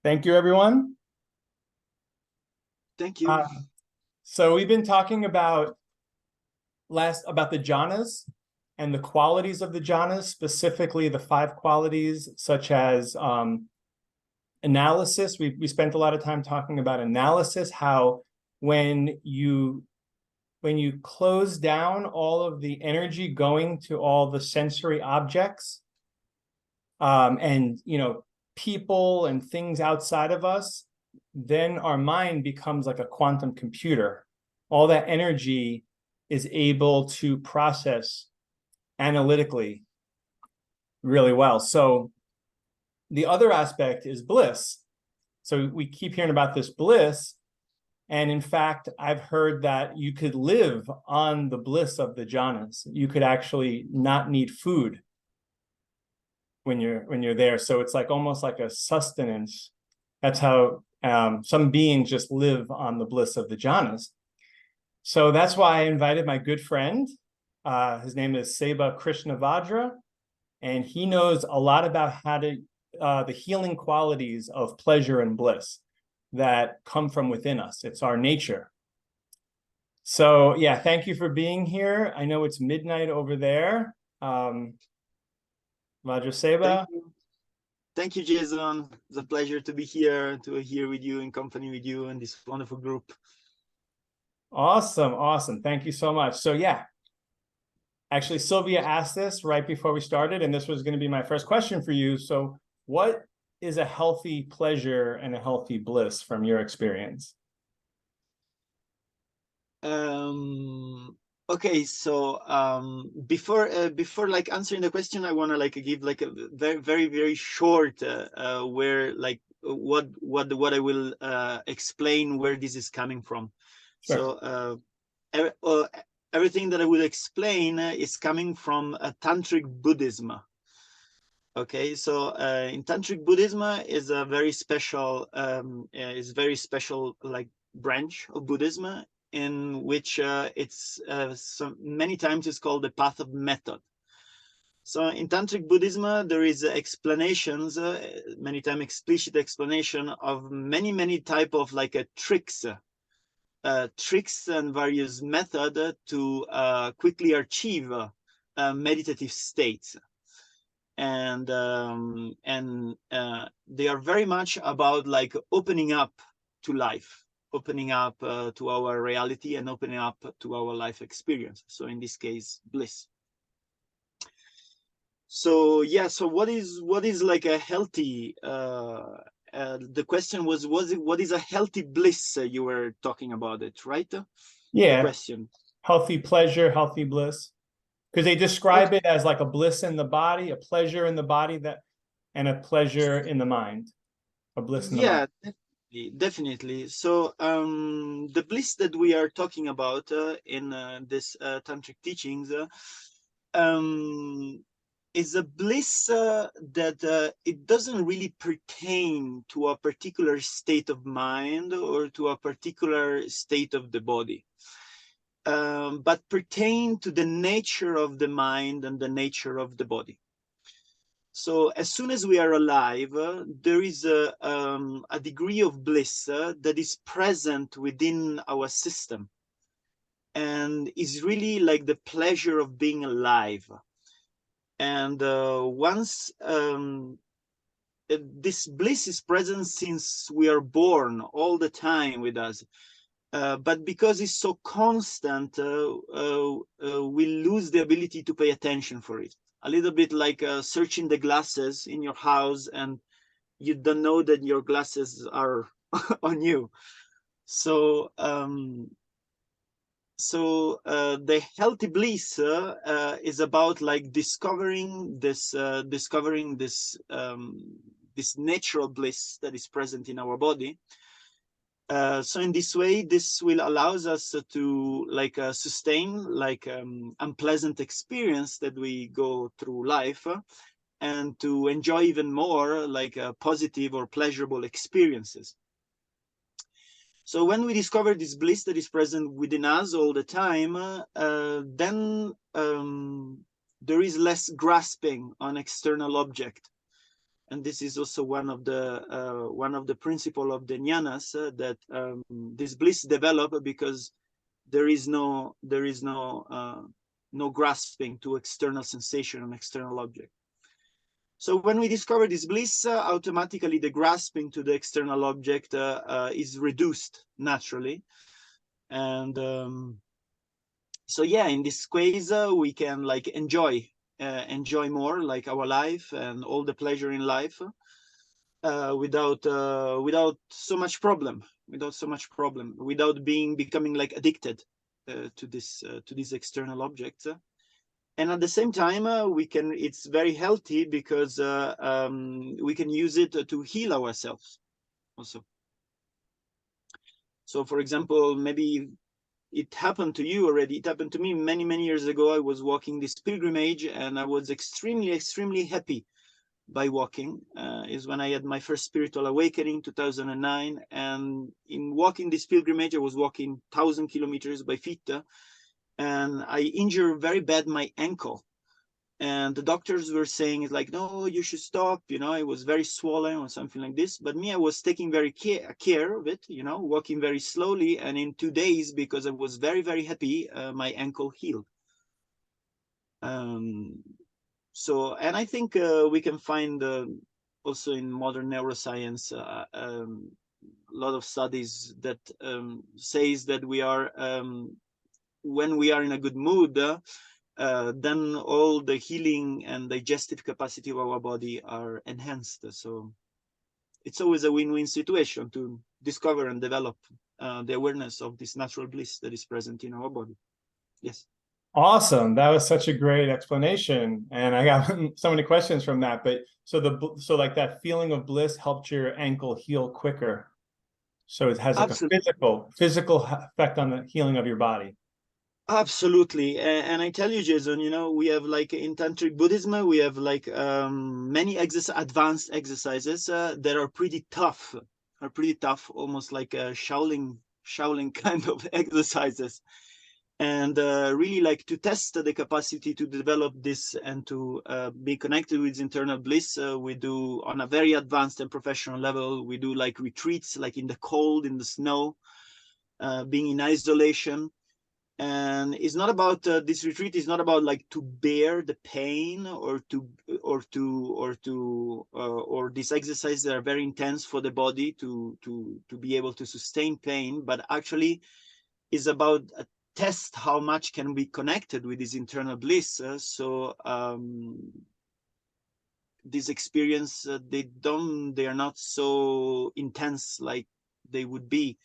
Thank you, everyone. Thank you. So we've been talking about the jhanas and the qualities of the jhanas, specifically the 5 qualities, such as analysis. We spent a lot of time talking about analysis, how when you close down all of the energy going to all the sensory objects, and people and things outside of us, then our mind becomes like a quantum computer. All that energy is able to process analytically really well. So the other aspect is bliss. So we keep hearing about this bliss. And in fact, I've heard that you could live on the bliss of the jhanas. You could actually not need food when you're there. So it's like almost like a sustenance. That's how some beings just live on the bliss of the jhanas. So that's why I invited my good friend. His name is Seba Krishna Vajra, and he knows a lot about how to the healing qualities of pleasure and bliss that come from within us. It's our nature. So yeah, thank you for being here. I know it's midnight over there. Vajra, Seba. Thank you, Jason. It's a pleasure to be here with you, in company with you and this wonderful group. Awesome. Thank you so much. So yeah, actually, Sylvia asked this right before we started, and this was going to be my first question for you. So what is a healthy pleasure and a healthy bliss from your experience? Okay, so before like answering the question, I want to like give like a very short where like what I will explain where this is coming from. Sure. So everything that I will explain is coming from Tantric Buddhism. Okay, so in Tantric Buddhism is a very special like branch of Buddhism, in which it's so many times it's called the path of method. So in Tantric Buddhism, there is explanations, many times explicit explanation of many type of like tricks and various method to quickly achieve meditative states. And they are very much about like opening up to life, opening up to our reality, and opening up to our life experience. So in this case, bliss. So yeah, so what is like a healthy the question was what is a healthy bliss? You were talking about it, right? Yeah. The question. Healthy pleasure, healthy bliss. Because they describe it as like a bliss in the body, a pleasure in the body, and a pleasure in the mind, a bliss in the mind. Definitely. So the bliss that we are talking about in this tantric teachings is a bliss that it doesn't really pertain to a particular state of mind or to a particular state of the body. But pertain to the nature of the mind and the nature of the body. So as soon as we are alive, there is a degree of bliss that is present within our system, and is really like the pleasure of being alive. And once this bliss is present since we are born, all the time with us. But because it's so constant, we lose the ability to pay attention for it. A little bit like searching the glasses in your house, and you don't know that your glasses are on you. So, the healthy bliss is about like discovering this this natural bliss that is present in our body. So in this way, this will allows us to like sustain like unpleasant experience that we go through life, and to enjoy even more like positive or pleasurable experiences. So when we discover this bliss that is present within us all the time, then there is less grasping on external object. and this is also one of the principle of the jnanas, that this bliss develop because there is no no grasping to external sensation and external object. So when we discover this bliss, automatically the grasping to the external object is reduced naturally. And so yeah, in this case, we can like enjoy more like our life and all the pleasure in life without so much problem, without becoming like addicted to these external objects. And at the same time, it's very healthy because we can use it to heal ourselves also. So for example, maybe it happened to you already. It happened to me many years ago. I was walking this pilgrimage and I was extremely happy by walking. Is when I had my first spiritual awakening, 2009. And in walking this pilgrimage, I was walking 1,000 kilometers by feet, and I injured very bad my ankle. And the doctors were saying, like, no, you should stop. You know, it was very swollen or something like this. But me, I was taking very care of it, you know, walking very slowly. And in 2 days, because I was very happy, my ankle healed. So, and I think we can find also in modern neuroscience a lot of studies that says that we are, when we are in a good mood, then all the healing and digestive capacity of our body are enhanced. So it's always a win-win situation to discover and develop the awareness of this natural bliss that is present in our body. Yes. Awesome. That was such a great explanation. And I got so many questions from that. But so like that feeling of bliss helped your ankle heal quicker. So it has like Absolutely. a physical effect on the healing of your body. Absolutely. And I tell you, Jason, you know, we have like in Tantric Buddhism, we have like many advanced exercises that are pretty tough, almost like Shaolin kind of exercises. And really like to test the capacity to develop this and to be connected with internal bliss, we do on a very advanced and professional level. We do like retreats, like in the cold, in the snow, being in isolation. And it's not about this retreat is not about like to bear the pain or these exercises that are very intense for the body to be able to sustain pain, but actually is about a test how much can be connected with this internal bliss. So this experience, they are not so intense like they would be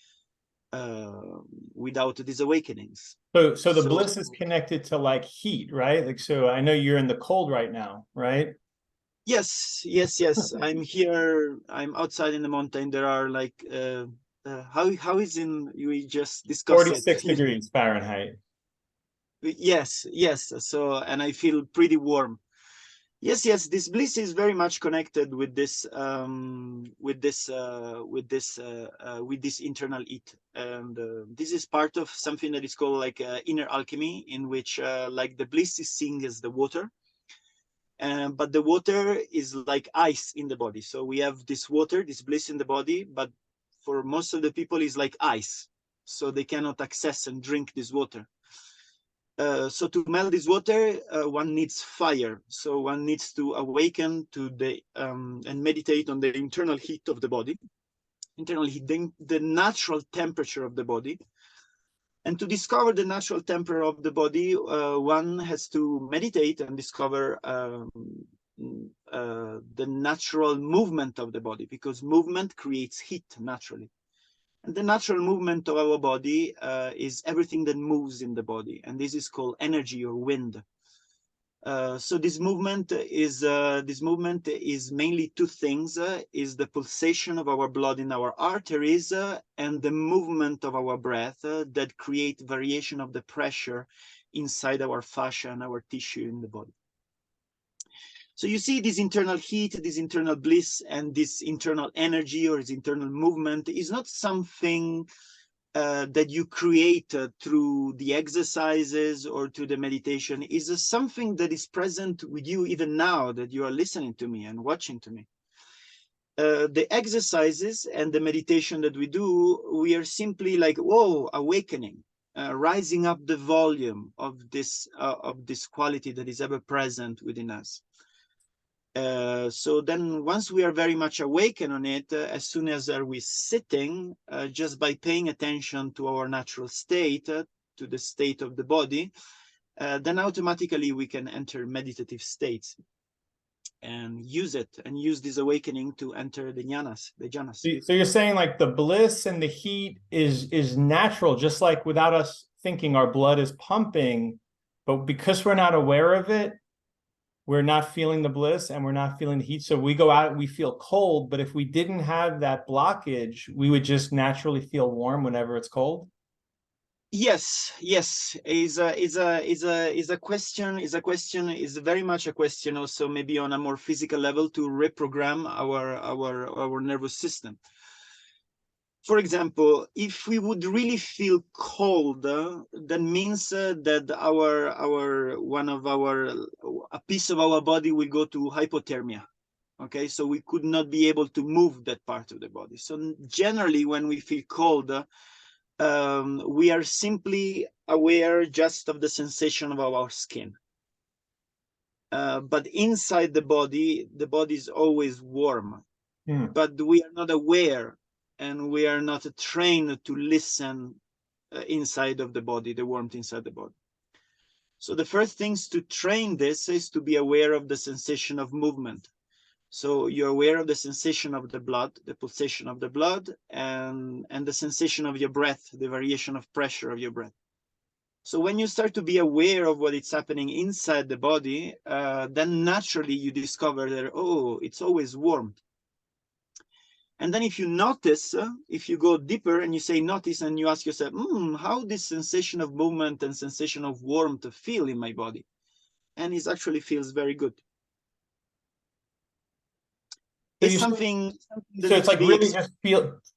without these awakenings. So the bliss is connected to like heat, right? Like, so I know you're in the cold right now, right? Yes. I'm here. I'm outside in the mountain. There are like how is in we just discussed 46 it. degrees Fahrenheit. Yes. So, and I feel pretty warm. Yes. This bliss is very much connected with this internal heat, and this is part of something that is called like inner alchemy, in which like the bliss is seen as the water. But the water is like ice in the body. So we have this water, this bliss in the body, but for most of the people is like ice. So they cannot access and drink this water. So to melt this water, one needs fire. So one needs to awaken to the and meditate on the internal heat of the body, internal heat, the natural temperature of the body. And to discover the natural temperature of the body, one has to meditate and discover the natural movement of the body, because movement creates heat naturally. And the natural movement of our body is everything that moves in the body, and this is called energy or wind. So this movement is mainly two things: is the pulsation of our blood in our arteries and the movement of our breath that create variation of the pressure inside our fascia and our tissue in the body. So you see this internal heat, this internal bliss, and this internal energy or this internal movement is not something that you create through the exercises or through the meditation. Is something that is present with you even now that you are listening to me and watching to me. the exercises and the meditation that we do, we are simply like, whoa, awakening, rising up the volume of this quality that is ever present within us. So then once we are very much awakened on it, as soon as are we sitting, just by paying attention to our natural state, to the state of the body, then automatically we can enter meditative states and use this awakening to enter the jhanas, So you're saying like the bliss and the heat is natural, just like without us thinking our blood is pumping, but because we're not aware of it, we're not feeling the bliss and we're not feeling the heat. So we go out and we feel cold, but if we didn't have that blockage, we would just naturally feel warm whenever it's cold. Yes, is very much a question also, maybe on a more physical level, to reprogram our nervous system. For example, if we would really feel cold, that means that a piece of our body will go to hypothermia. Okay, so we could not be able to move that part of the body. So generally, when we feel cold, we are simply aware just of the sensation of our skin. But inside the body is always warm. But we are not aware, and we are not trained to listen inside of the body, the warmth inside the body. So the first things to train this is to be aware of the sensation of movement. So you're aware of the sensation of the blood, the pulsation of the blood, and the sensation of your breath, the variation of pressure of your breath. So when you start to be aware of what is happening inside the body, then naturally you discover that, oh, it's always warm. And then if you notice, if you go deeper and you say notice, and you ask yourself, how this sensation of movement and sensation of warmth feel in my body? And it actually feels very good. It's something so it's like really just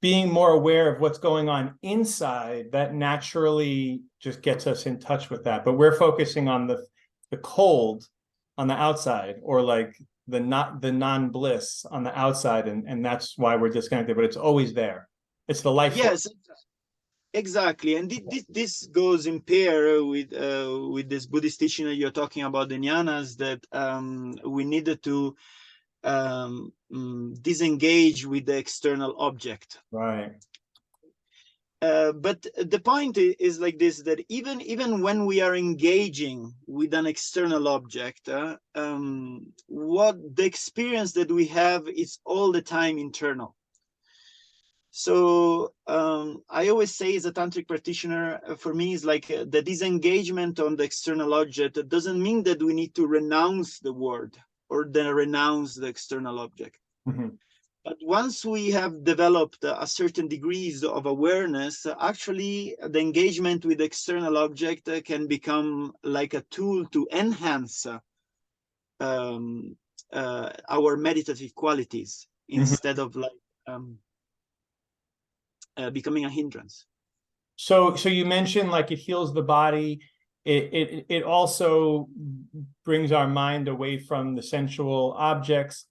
being more aware of what's going on inside that naturally just gets us in touch with that. But we're focusing on the cold on the outside, or like the non-bliss on the outside, and that's why we're disconnected, but it's always there. It's the life force. Yes, exactly. And this goes in pair with this Buddhist teaching that you're talking about, the jhanas, that we needed to disengage with the external object. Right. But the point is like this, that even when we are engaging with an external object, what the experience that we have is all the time internal. So I always say, as a tantric practitioner, for me, is like the disengagement on the external object doesn't mean that we need to renounce the word or then renounce the external object. But once we have developed a certain degrees of awareness, actually the engagement with the external object can become like a tool to enhance our meditative qualities, instead of like becoming a hindrance. So you mentioned like it heals the body. It also brings our mind away from the sensual objects.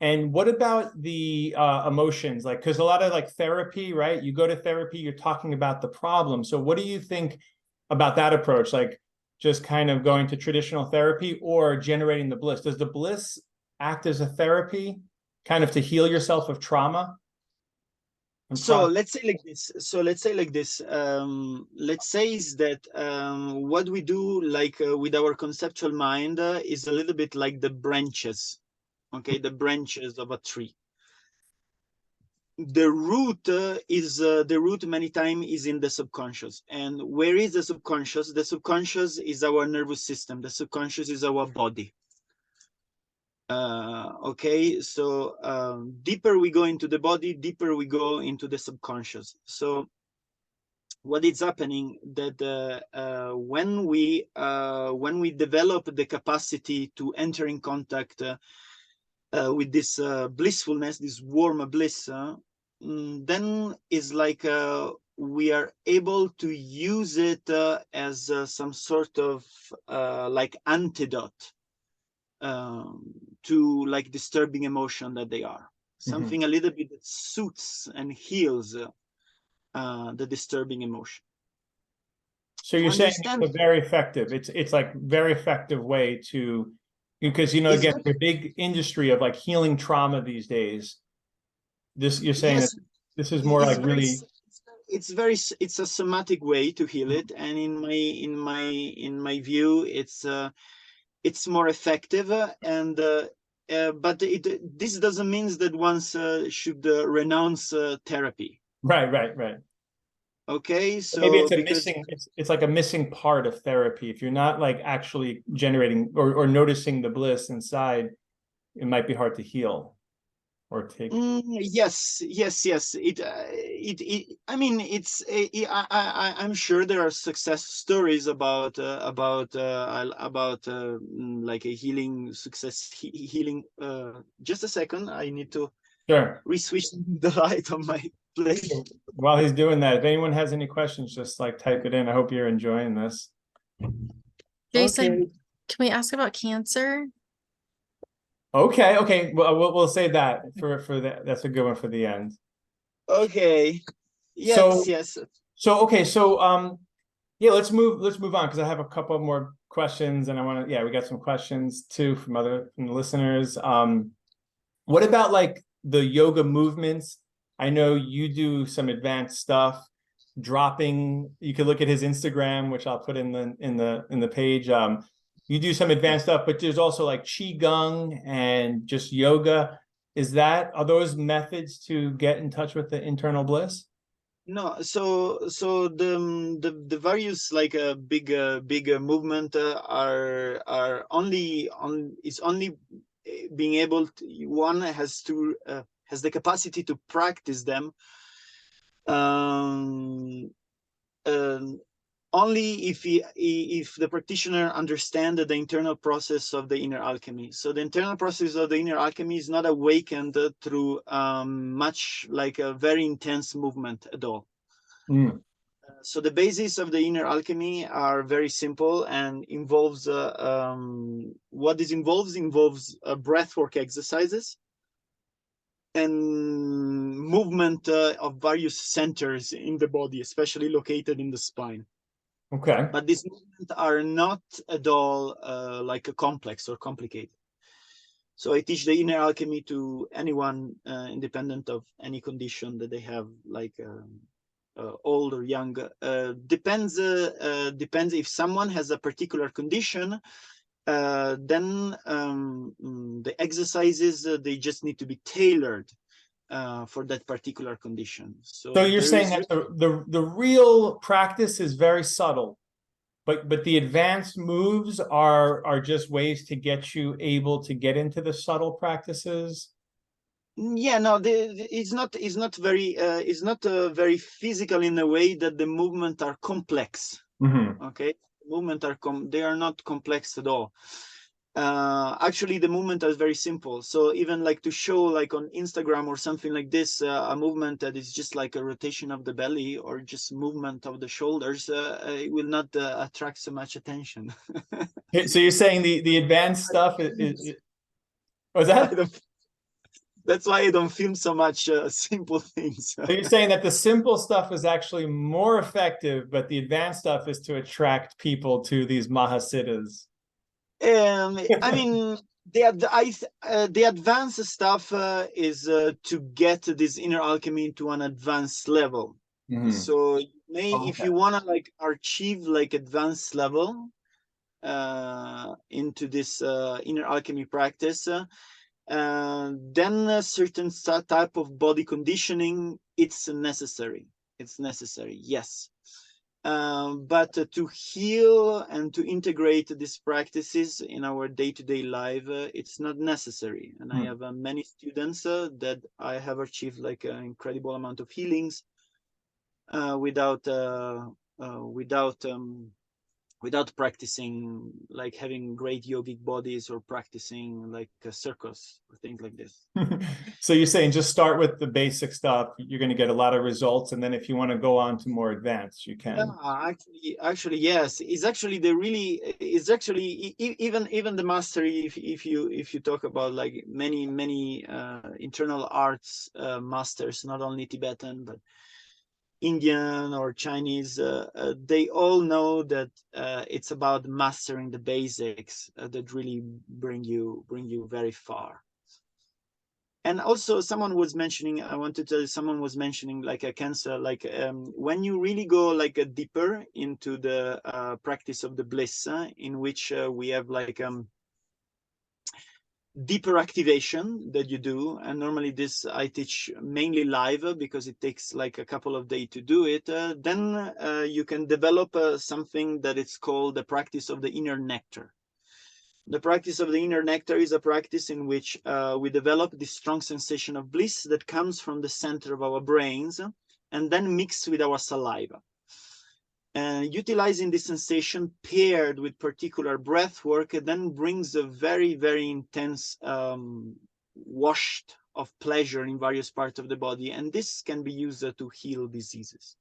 And what about the emotions? Like, because a lot of like therapy, right? You go to therapy, you're talking about the problem. So what do you think about that approach? Like just kind of going to traditional therapy or generating the bliss? Does the bliss act as a therapy kind of to heal yourself of trauma? So let's say like this. Let's say is that what we do, like with our conceptual mind, is a little bit like the branches. Okay, the branches of a tree. The root many times is in the subconscious. And where is the subconscious? The subconscious is our nervous system. The subconscious is our body. Okay, so deeper we go into the body, deeper we go into the subconscious. So what is happening that when we develop the capacity to enter in contact with this blissfulness, this warm bliss, then is like we are able to use it as some sort of like antidote to like disturbing emotion that they are. something a little bit that soothes and heals the disturbing emotion. So you're saying it's a very effective, it's like very effective way to, because, you know, again, the big industry of like healing trauma these days, this, you're saying that this is more like really, it's a somatic way to heal it, and in my view, it's more effective, and but this doesn't mean that one should renounce therapy. right. Okay, so maybe it's a missing, it's like a missing part of therapy. If you're not like actually generating or noticing the bliss inside, it might be hard to heal or take. Yes. I mean, I'm sure there are success stories about like a healing healing. Just a second, I need to re-switch the light on my plate. While he's doing that, if anyone has any questions, just like type it in. I hope you're enjoying this. Jason, can we ask about cancer? Okay. Well, we'll say that for that. That's a good one for the end. Okay. Yes. So yeah, let's move on, because I have a couple more questions, and I want to, we got some questions too from the listeners. What about like the yoga movements? I know you do some advanced stuff, dropping. You can look at his Instagram, which I'll put in the page. You do some advanced stuff, but there's also like qigong and just yoga. Are those methods to get in touch with the internal bliss? No, so the various like big movement are only being able to, one has the capacity to practice them only if the practitioner understands the internal process of the inner alchemy. So the internal process of the inner alchemy is not awakened through much like a very intense movement at all. So the basis of the inner alchemy are very simple and involves what this involves breathwork exercises and movement of various centers in the body, especially located in the spine. Okay. But these movements are not at all like a complex or complicated. So I teach the inner alchemy to anyone, independent of any condition that they have, like old or young. Depends if someone has a particular condition, then the exercises they just need to be tailored for that particular condition. So you're saying that the real practice is very subtle, but the advanced moves are just ways to get you able to get into the subtle practices? Yeah, no, it's not very physical in a way that the movement are complex. Okay, movement they are not complex at all. Actually, the movement is very simple. So even like to show like on Instagram or something like this, a movement that is just like a rotation of the belly or just movement of the shoulders, it will not attract so much attention. So you're saying the advanced stuff is was that? That's why I don't film so much simple things. So you're saying that the simple stuff is actually more effective, but the advanced stuff is to attract people to these mahasiddhas. I mean, the advanced stuff is to get this inner alchemy to an advanced level. So if you want to like achieve like advanced level into this inner alchemy practice, then a certain type of body conditioning it's necessary. Yes. But to heal and to integrate these practices in our day-to-day life, it's not necessary. And I have many students that I have achieved like an incredible amount of healings without without practicing like having great yogic bodies or practicing like a circus or things like this. So you're saying just start with the basic stuff. You're going to get a lot of results, and then if you want to go on to more advanced, you can. Actually, yes. It's actually even the mastery. If you talk about like many internal arts masters, not only Tibetan but Indian or Chinese, they all know that it's about mastering the basics that really bring you very far. And also someone was mentioning, I want to tell you, someone was mentioning like a cancer, like when you really go like a deeper into the practice of the bliss, in which we have like deeper activation that you do. And normally this I teach mainly live because it takes like a couple of days to do it. Then you can develop something that it's called the practice of the inner nectar. The practice of the inner nectar is a practice in which we develop this strong sensation of bliss that comes from the center of our brains and then mixed with our saliva. And utilizing this sensation paired with particular breath work then brings a very, very intense wash of pleasure in various parts of the body. And this can be used to heal diseases.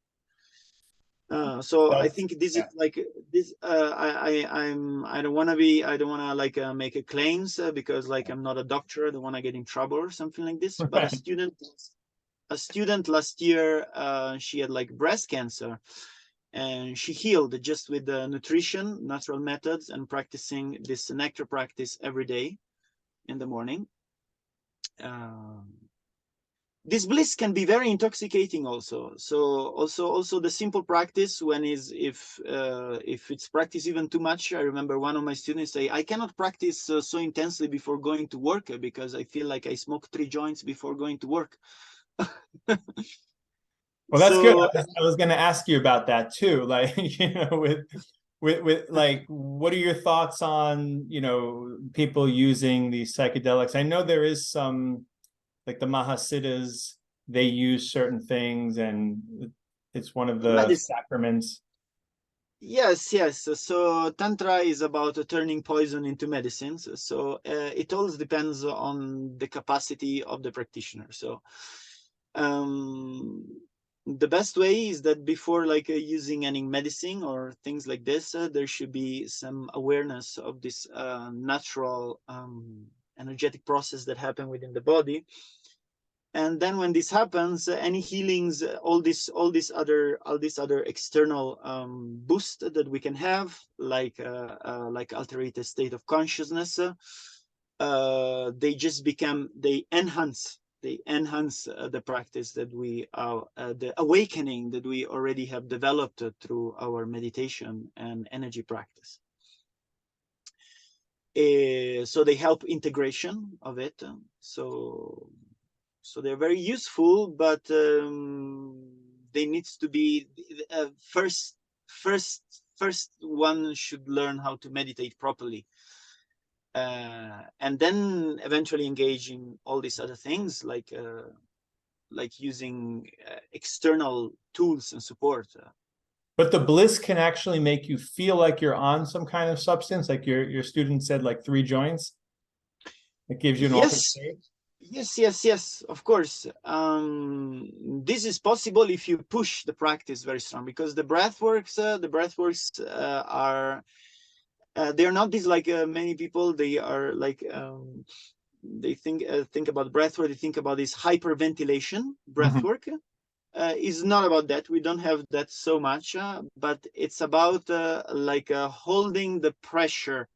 So I think this is like this. I don't want to like make a claims because like I'm not a doctor. I don't want to get in trouble or something like this. But a student last year, she had like breast cancer, and she healed just with the nutrition, natural methods, and practicing this nectar practice every day in the morning. This bliss can be very intoxicating also. So also the simple practice when is if it's practiced even too much. I remember one of my students say, I cannot practice so intensely before going to work because I feel like I smoke 3 joints before going to work. Well, that's good. I was going to ask you about that too. Like, you know, with like, what are your thoughts on, you know, people using these psychedelics? I know there is some, like the Mahasiddhas, they use certain things, and it's one of the sacraments. Yes. So Tantra is about turning poison into medicines. So it all depends on the capacity of the practitioner. So the best way is that before like using any medicine or things like this, there should be some awareness of this natural energetic process that happen within the body. And then when this happens, any healings, all this other external boost that we can have, like altered state of consciousness, they just they enhance the practice that we the awakening that we already have developed through our meditation and energy practice. So they help integration of it. So they're very useful, but they needs to be first one should learn how to meditate properly, and then eventually engage in all these other things like using external tools and support. But the bliss can actually make you feel like you're on some kind of substance, like your student said, like 3 joints. It gives you an altered state. Yes, of course. This is possible if you push the practice very strong, because the breathworks are they're not these like many people. They are like they think about breathwork. They think about this hyperventilation breathwork. Is not about that. We don't have that so much, but it's about like holding the pressure.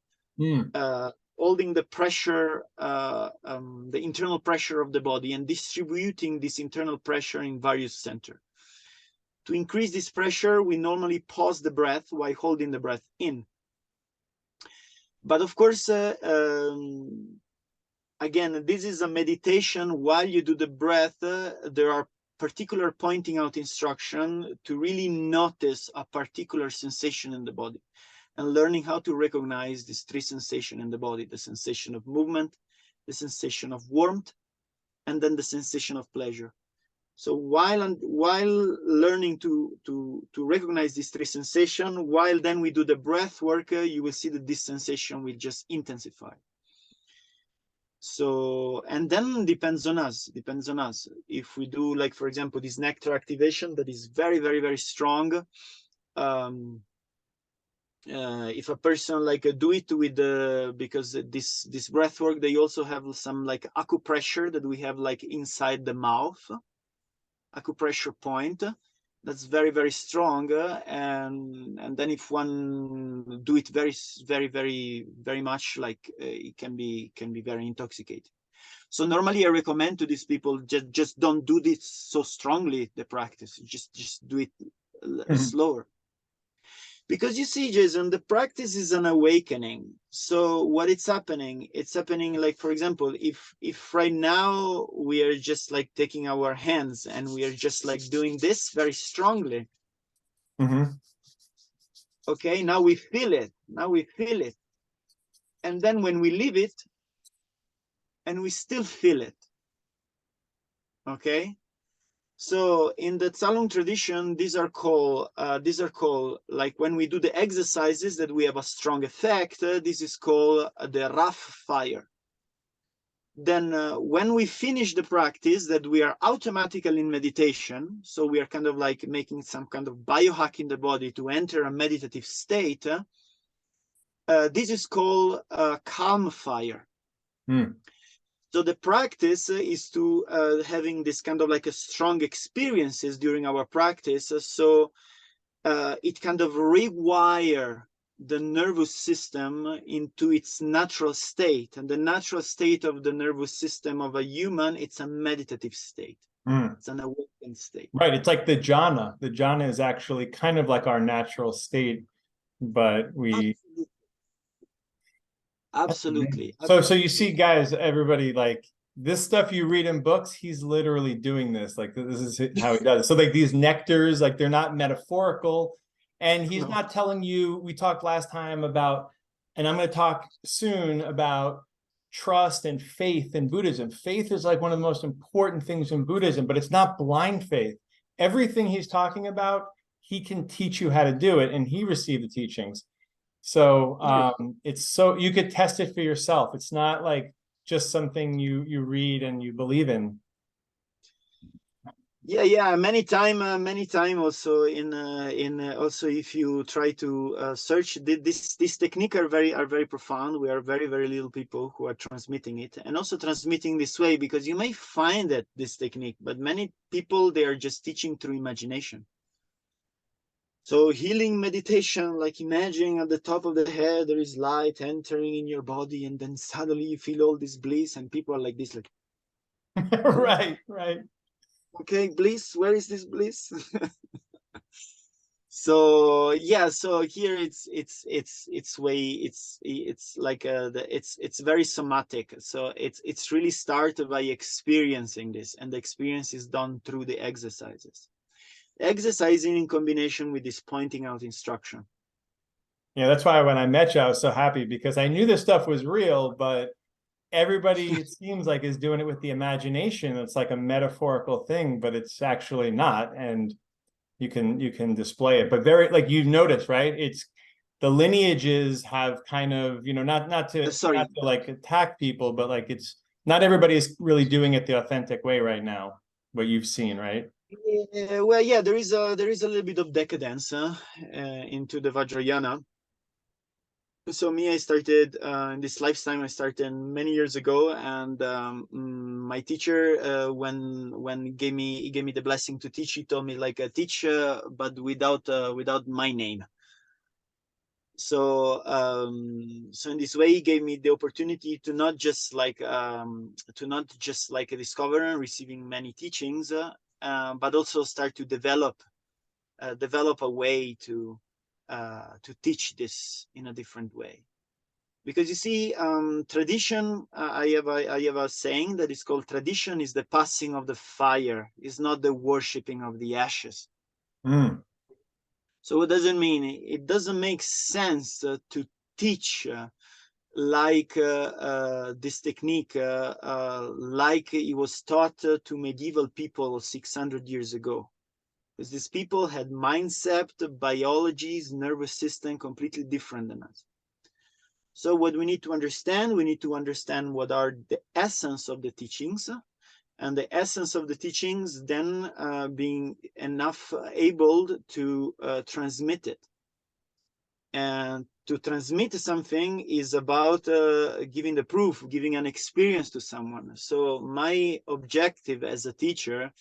Holding the pressure, the internal pressure of the body, and distributing this internal pressure in various centers. To increase this pressure, we normally pause the breath while holding the breath in. But of course, again, this is a meditation. While you do the breath, there are particular pointing out instruction to really notice a particular sensation in the body, and learning how to recognize these 3 sensations in the body: the sensation of movement, the sensation of warmth, and then the sensation of pleasure. So while learning to recognize these three sensations, while then we do the breath work, you will see that this sensation will just intensify. So, and then depends on us. If we do, like, for example, this nectar activation that is very, very, very strong. If a person like do it with because this breath work, they also have some like acupressure that we have like inside the mouth, acupressure point that's very, very strong, and then if one do it very, very, very, very much, like it can be very intoxicating. So normally I recommend to these people just don't do this so strongly, the practice, just do it slower. Because you see, Jason, the practice is an awakening. So what it's happening like, for example, if right now we are just like taking our hands and we are just like doing this very strongly. Okay, now we feel it. And then when we leave it, and we still feel it. Okay. So in the Tsalung tradition, these are called like when we do the exercises that we have a strong effect. This is called the rough fire. Then when we finish the practice, that we are automatically in meditation. So we are kind of like making some kind of biohack in the body to enter a meditative state. This is called calm fire. So the practice is to having this kind of like a strong experiences during our practice. So it kind of rewire the nervous system into its natural state. And the natural state of the nervous system of a human, it's a meditative state. It's an awakened state. Right. It's like the jhana. The jhana is actually kind of like our natural state, but we... Absolutely. So you see, guys, everybody, like this stuff you read in books, he's literally doing this. Like this is how he does it. So like these nectars, like they're not metaphorical, and he's not telling you. We talked last time about, and I'm going to talk soon about trust and faith in Buddhism. Faith is like one of the most important things in Buddhism, but it's not blind faith. Everything he's talking about, he can teach you how to do it, and he received the teachings. So it's so you could test it for yourself. It's not like just something you read and you believe in. Yeah. Many time also also if you try to search this technique are very profound. We are very, very little people who are transmitting it, and also transmitting this way, because you may find that this technique, but many people, they are just teaching through imagination. So healing meditation, like imagining at the top of the head, there is light entering in your body, and then suddenly you feel all this bliss, and people are like this, like, right. Okay, bliss, where is this bliss? So yeah, so here it's like it's very somatic. So it's really started by experiencing this, and the experience is done through the exercises. Exercising in combination with this pointing out instruction. Yeah, that's why when I met you, I was so happy, because I knew this stuff was real, but everybody, it seems like, is doing it with the imagination. It's like a metaphorical thing, but it's actually not. And you can display it, but very, like, you notice, right? It's the lineages have kind of, not to like attack people, but like it's not everybody's really doing it the authentic way right now, what you've seen, right? Well, yeah, there is a little bit of decadence into the Vajrayana. So me, I started in this lifetime. I started many years ago, and my teacher, when gave me the blessing to teach, he told me like teach, but without my name. So so in this way, he gave me the opportunity to not just like discover and receiving many teachings. But also start to develop a way to teach this in a different way. Because you see, tradition, I have a saying that is called, tradition is the passing of the fire, is not the worshipping of the ashes. So what does it mean? It doesn't make sense to teach like this technique, like it was taught to medieval people 600 years ago. Because these people had mindset, biologies, nervous system completely different than us. So what we need to understand what are the essence of the teachings, and the essence of the teachings then being enough able to transmit it. And to transmit something is about giving the proof, giving an experience to someone. So my objective as a teacher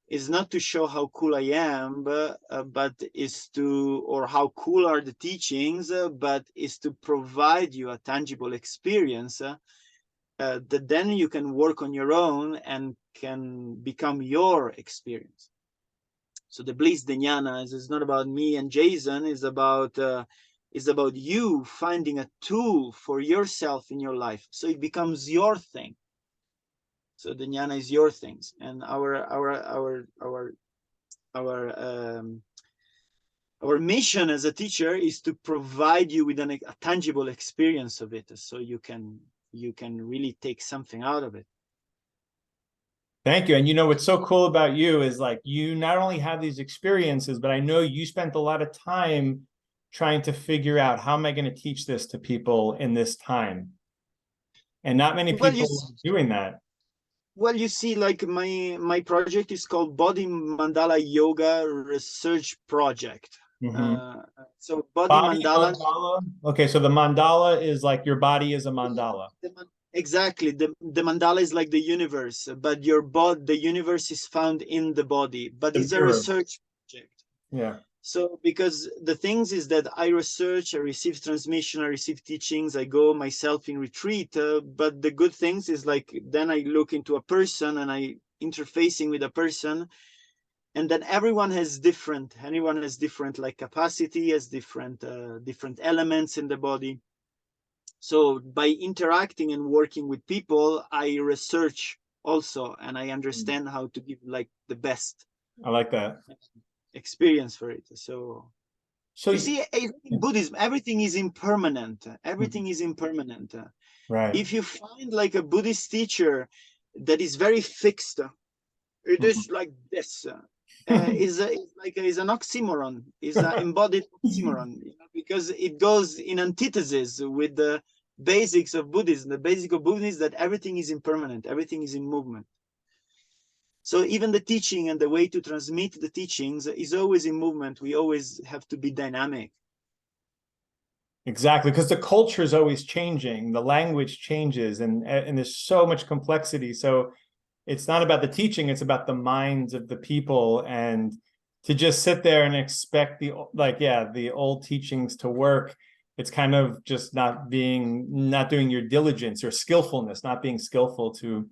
is not to show how cool I am, but is to, or how cool are the teachings, but is to provide you a tangible experience that then you can work on your own and can become your experience. So the Bliss, the jnana, is not about me and Jason, is about you finding a tool for yourself in your life, so it becomes your thing. So the jnana is your things, and our mission as a teacher is to provide you with a tangible experience of it, so you can really take something out of it. Thank you. And you know, what's so cool about you is like, you not only have these experiences, but I know you spent a lot of time trying to figure out, how am I going to teach this to people in this time? And not many people are doing that. Well, you see, like my project is called Body Mandala Yoga Research Project. So body mandala. Okay, so the mandala is like, your body is a mandala. Exactly. The mandala is like the universe, but your body, the universe is found in the body, but it's a research project. Yeah. So because the things is that I research, I receive transmission, I receive teachings, I go myself in retreat, but the good things is like, then I look into a person and I interfacing with a person, and then anyone has different like capacity, has different elements in the body. So by interacting and working with people, I research also, and I understand how to give like the best. I like that experience for it. So you see, in Buddhism, everything is impermanent. Everything is impermanent. Right. If you find like a Buddhist teacher that is very fixed, it is like this. Is an oxymoron, is an embodied oxymoron, because it goes in antithesis with the basics of Buddhism. The basic of Buddhism is that everything is impermanent, everything is in movement. So even the teaching and the way to transmit the teachings is always in movement. We always have to be dynamic. Exactly, because the culture is always changing, the language changes, and there's so much complexity. So it's not about the teaching, it's about the minds of the people. And to just sit there and expect the old teachings to work, it's kind of just not doing your diligence or skillfulness, not being skillful to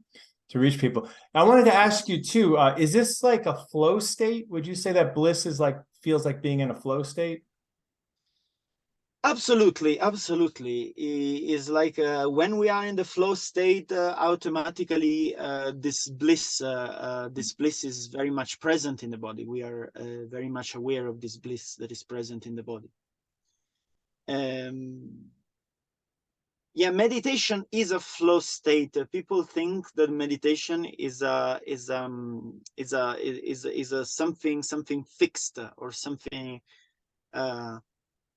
reach people. I wanted to ask you too, is this like a flow state? Would you say that bliss is like, feels like being in a flow state? Absolutely, absolutely. Is like when we are in the flow state, automatically this bliss is very much present in the body. We are very much aware of this bliss that is present in the body. Yeah, meditation is a flow state. People think that meditation is a something fixed or something.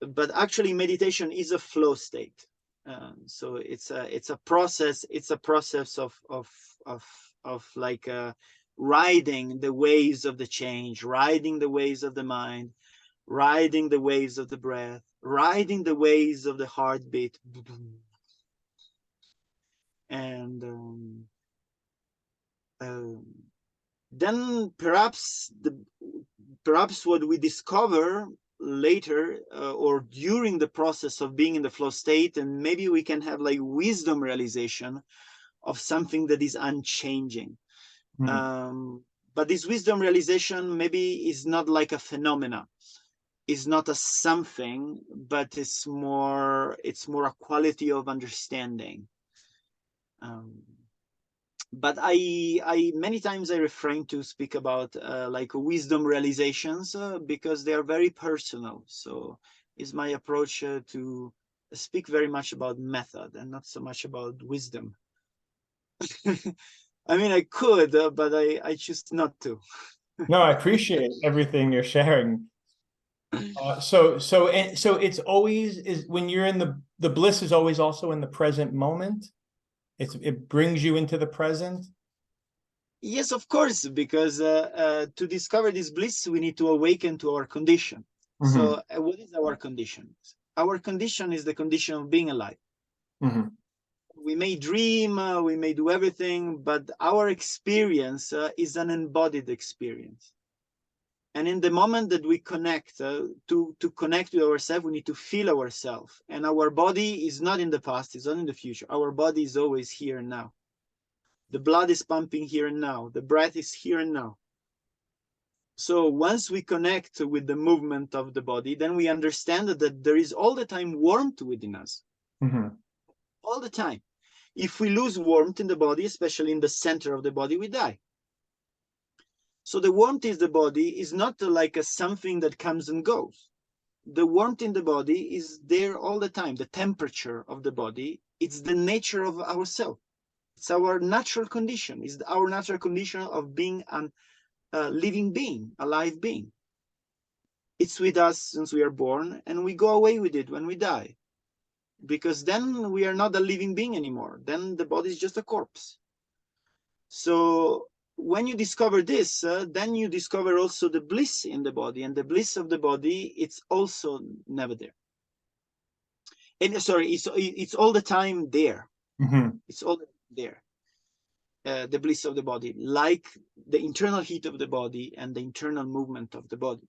But actually meditation is a flow state. So it's a process. It's a process of like riding the waves of the change, riding the waves of the mind, riding the waves of the breath, riding the waves of the heartbeat. And then perhaps what we discover later or during the process of being in the flow state, and maybe we can have like wisdom realization of something that is unchanging. But this wisdom realization maybe is not like a phenomena, is not a something, but it's more a quality of understanding. But I many times I refrain to speak about like wisdom realizations because they are very personal. So is my approach to speak very much about method and not so much about wisdom. I mean, I could, but I choose not to. No, I appreciate everything you're sharing. So it's always is when you're in the bliss is always also in the present moment. It brings you into the present. Yes, of course, because to discover this bliss, we need to awaken to our condition. Mm-hmm. So what is our condition? Our condition is the condition of being alive. Mm-hmm. We may dream, we may do everything, but our experience is an embodied experience. And in the moment that we connect, to connect with ourselves, we need to feel ourselves. And our body is not in the past, it's not in the future. Our body is always here and now. The blood is pumping here and now. The breath is here and now. So once we connect with the movement of the body, then we understand that there is all the time warmth within us. Mm-hmm. All the time. If we lose warmth in the body, especially in the center of the body, we die. So the warmth in the body is not like a something that comes and goes. The warmth in the body is there all the time. The temperature of the body, it's the nature of ourselves. It's our natural condition. It's our natural condition of being a living being, a live being. It's with us since we are born, and we go away with it when we die. Because then we are not a living being anymore. Then the body is just a corpse. So when you discover this, then you discover also the bliss in the body, and the bliss of the body, it's also never there. And sorry, it's all the time there. Mm-hmm. It's all there. The bliss of the body, like the internal heat of the body and the internal movement of the body.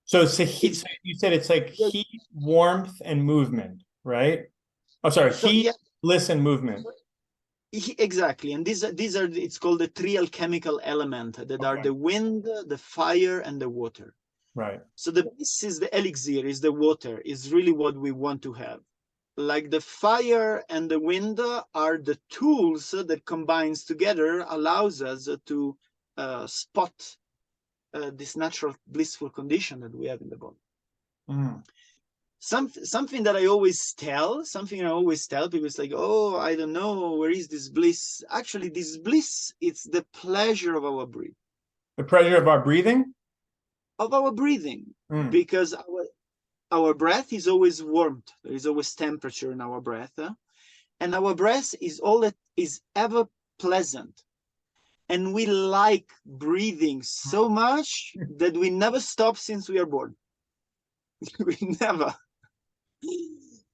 So it's heat. So you said it's like heat, warmth, and movement, right? Oh, sorry, so, heat, yeah. Bliss, and movement. Exactly, and these are it's called the three alchemical element that are the wind, the fire, and the water. Right. So the bliss is the elixir, is the water, is really what we want to have. Like the fire and the wind are the tools that combines together allows us to spot this natural blissful condition that we have in the body. Mm. Something that I always tell people is like, oh, I don't know, where is this bliss? Actually, this bliss, it's the pleasure of our breathing. The pleasure of our breathing? Of our breathing, because our breath is always warmth. There is always temperature in our breath, and our breath is all that is ever pleasant. And we like breathing so much that we never stop since we are born. We never.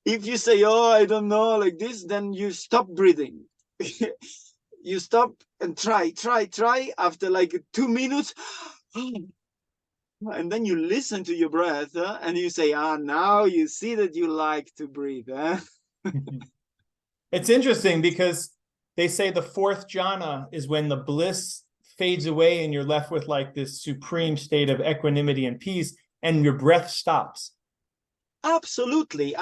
If you say, oh, I don't know, like this, then you stop breathing. You stop and try. After like 2 minutes, and then you listen to your breath, and you say, now you see that you like to breathe. It's interesting because they say the fourth jhana is when the bliss fades away and you're left with like this supreme state of equanimity and peace, and your breath stops. Absolutely.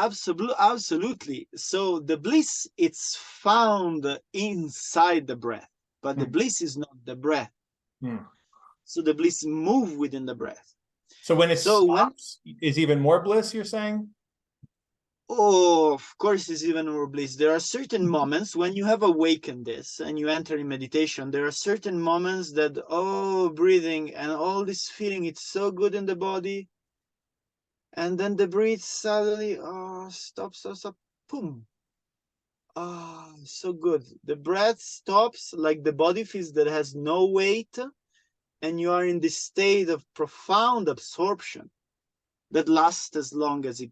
So the bliss, it's found inside the breath, but the bliss is not the breath. So the bliss move within the breath. So when it stops, is even more bliss, you're saying? Oh, of course, it's even more bliss. There are certain moments when you have awakened this and you enter in meditation. There are certain moments that, breathing and all this feeling, it's so good in the body. And then the breath suddenly, stop, boom. So good. The breath stops, like the body feels that has no weight, and you are in this state of profound absorption that lasts as long as it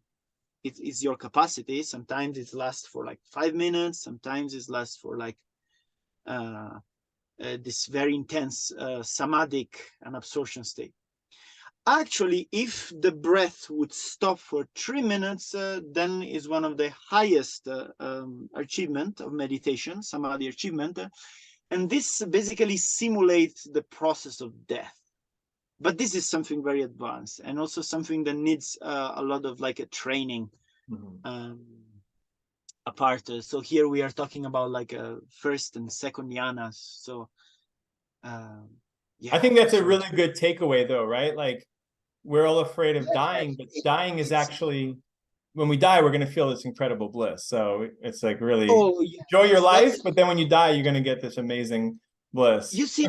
is your capacity. Sometimes it lasts for like 5 minutes. Sometimes it lasts for like this very intense samadhic and absorption state. Actually, if the breath would stop for 3 minutes, then is one of the highest achievement of meditation, samadhi achievement. And this basically simulates the process of death. But this is something very advanced and also something that needs a lot of like a training apart. So here we are talking about like a first and second jhanas. So yeah. I think that's a really good takeaway though, right? Like we're all afraid of dying, but dying is actually when we die, we're going to feel this incredible bliss. So it's like really yes. enjoy your life, but then when you die, you're going to get this amazing bliss. You see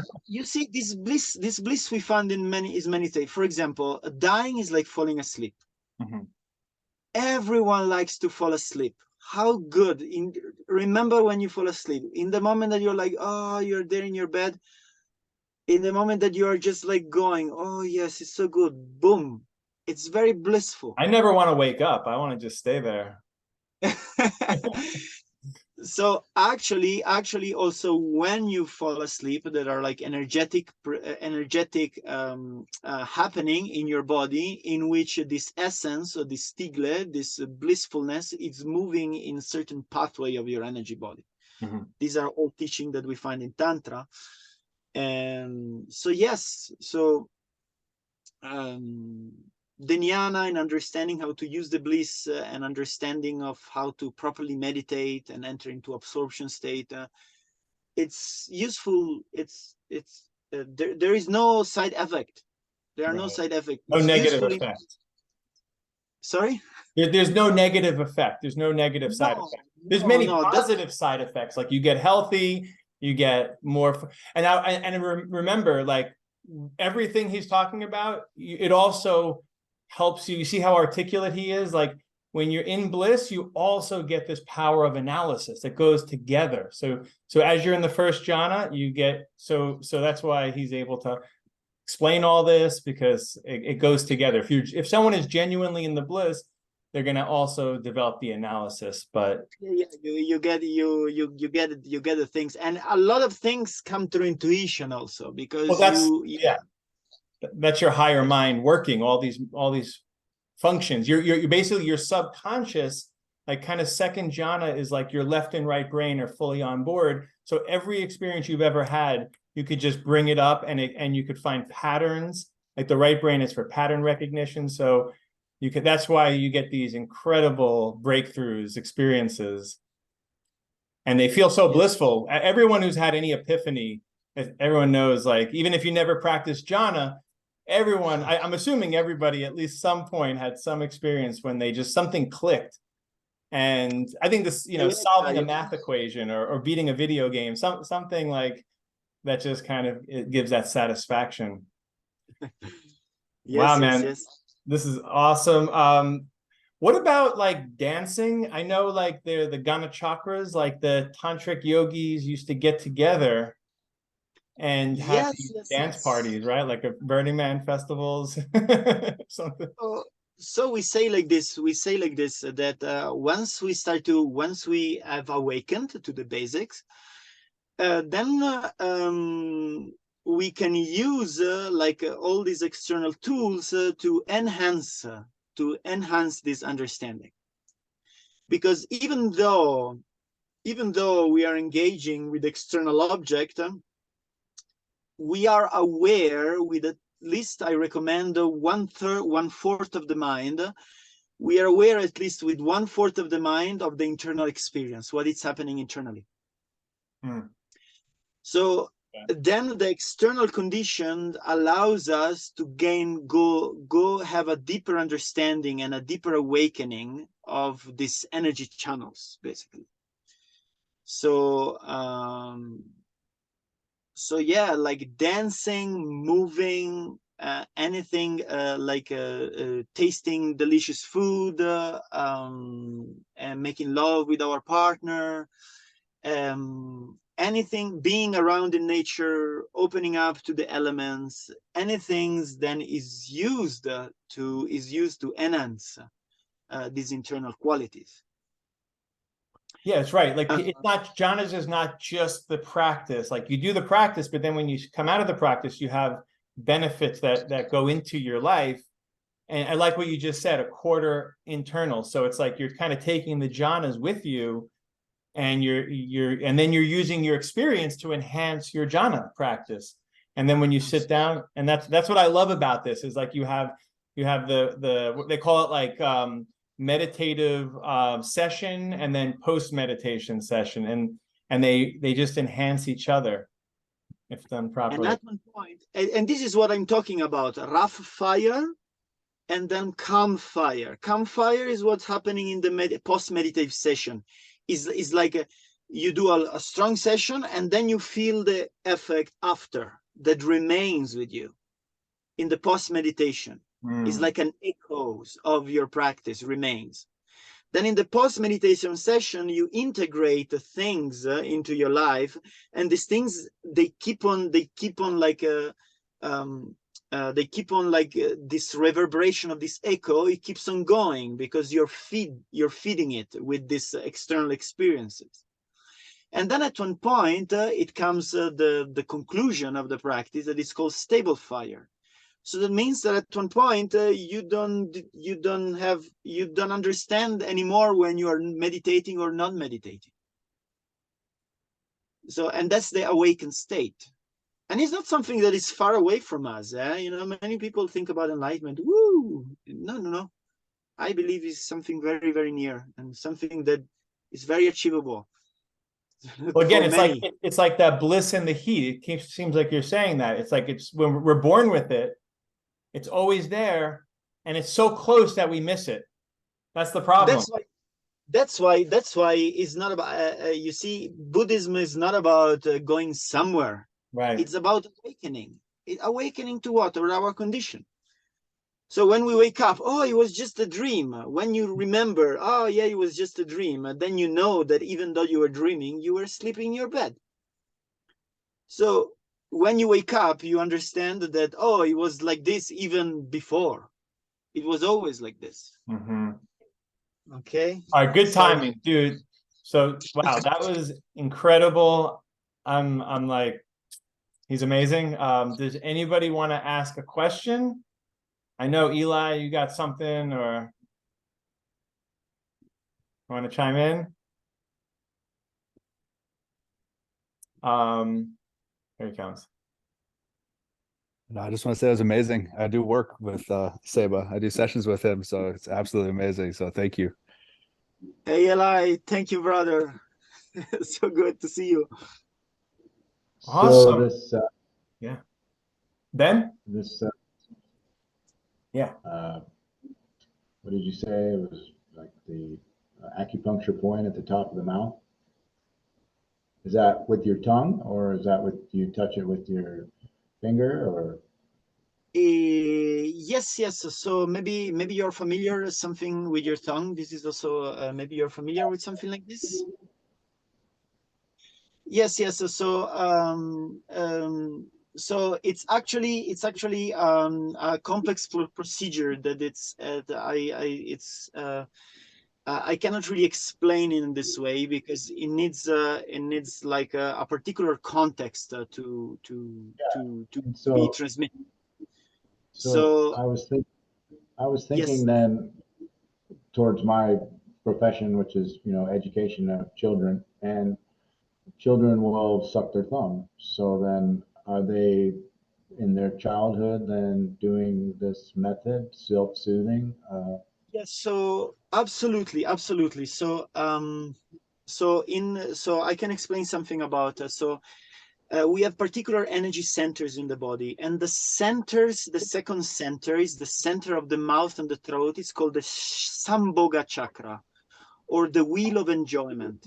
this bliss we find in many things. For example, dying is like falling asleep. Mm-hmm. Everyone likes to fall asleep. How good. Remember when you fall asleep, in the moment that you're like, oh, you're there in your bed, in the moment that you are just like going, oh yes, it's so good, boom, it's very blissful. I never want to wake up. I want to just stay there. So actually also when you fall asleep, there are like energetic happening in your body, in which this essence or this stigle, this blissfulness, is moving in certain pathway of your energy body. Mm-hmm. These are all teaching that we find in Tantra. And so yes, so the jnana and understanding how to use the bliss and understanding of how to properly meditate and enter into absorption state, it's useful. There is no side effect. There are no side effects. No negative effect. Sorry? There's no negative effect. There's no negative side effect. There's many positive side effects. Like you get healthy, you get more. And remember, like everything he's talking about, it also helps you. You see how articulate he is? Like when you're in bliss, you also get this power of analysis that goes together. So as you're in the first jhana, you get, so that's why he's able to explain all this, because it goes together. If someone is genuinely in the bliss, they're going to also develop the analysis. But you get the things, and a lot of things come through intuition also, because that's your higher mind working all these functions. You're basically your subconscious, like kind of second jhana is like your left and right brain are fully on board. So every experience you've ever had, you could just bring it up and you could find patterns. Like the right brain is for pattern recognition. So that's why you get these incredible breakthroughs, experiences, and they feel so blissful. Everyone who's had any epiphany, everyone knows, like, even if you never practiced jhana, everyone, I'm assuming everybody at least some point had some experience when they just, something clicked. And I think this, solving a math equation or beating a video game, something like that, just kind of, it gives that satisfaction. Wow, man. Yes. This is awesome. What about like dancing? I know like the Gana chakras, like the tantric yogis used to get together and have dance parties, right? Like a Burning Man festivals, something. So we say like this, that once we have awakened to the basics, then we can use all these external tools to enhance this understanding. Because even though we are engaging with external object, we are aware with at least, I recommend, 1/4 of the mind. We are aware at least with 1/4 of the mind of the internal experience, what is happening internally. So then the external condition allows us to go have a deeper understanding and a deeper awakening of these energy channels, basically. So yeah, like dancing, moving, anything, tasting delicious food, and making love with our partner, anything, being around in nature, opening up to the elements, anything then is used to enhance these internal qualities. Yeah, that's right. Like it's not, jhanas is not just the practice. Like you do the practice, but then when you come out of the practice, you have benefits that go into your life. And I like what you just said, 1/4 internal. So it's like you're kind of taking the jhanas with you, and and then you're using your experience to enhance your jhana practice. And then when you sit down, and that's what I love about this, is like you have the what they call it, like meditative session, and then post meditation session, and they just enhance each other if done properly. And at one point, and this is what I'm talking about, rough fire and then calm fire. Calm fire is what's happening in the post-meditative session. Is like you do a strong session, and then you feel the effect after that remains with you in the post-meditation. It's like an echoes of your practice remains. Then in the post-meditation session, you integrate the things into your life, and these things, they keep on like this reverberation of this echo. It keeps on going because you're feeding it with these external experiences. And then at one point, it comes the conclusion of the practice that is called stable fire. So that means that at one point you don't understand anymore when you are meditating or not meditating. So, and that's the awakened state. And it's not something that is far away from us. You know, many people think about enlightenment. Woo! No. I believe it's something very, very near, and something that is very achievable. Well, again, it's like that bliss in the heat. It seems like you're saying that. It's like it's when we're born with it. It's always there, and it's so close that we miss it. That's the problem. That's why it's not about, you see, Buddhism is not about going somewhere. Right. It's about awakening. Awakening to what? Or our condition. So when we wake up, oh, it was just a dream. When you remember, oh, yeah, it was just a dream. Then you know that even though you were dreaming, you were sleeping in your bed. So when you wake up, you understand that, oh, it was like this even before. It was always like this. Okay. All right, good timing, dude. So wow, that was incredible. I'm like, he's amazing. Does anybody want to ask a question? I know Eli, you got something, or want to chime in? Here he comes. No, I just want to say it was amazing. I do work with Seba. I do sessions with him, so it's absolutely amazing. So thank you. Hey, Eli, thank you, brother. So good to see you. Awesome. So this, yeah. Then? This, yeah. What did you say? It was like the acupuncture point at the top of the mouth. Is that with your tongue, or is that with, you touch it with your finger, or? Yes. So maybe you're familiar with something with your tongue. This is also maybe you're familiar with something like this. Yes. So it's actually a complex procedure that I cannot really explain in this way because it needs like a particular context to be transmitted. So I was thinking yes. then towards my profession, which is, you know, education of children, and children will suck their thumb. So then are they in their childhood then doing this method, self-soothing? Yes, so absolutely. So so I can explain something about we have particular energy centers in the body, and the second center is the center of the mouth and the throat. It's called the Sambhoga chakra, or the wheel of enjoyment.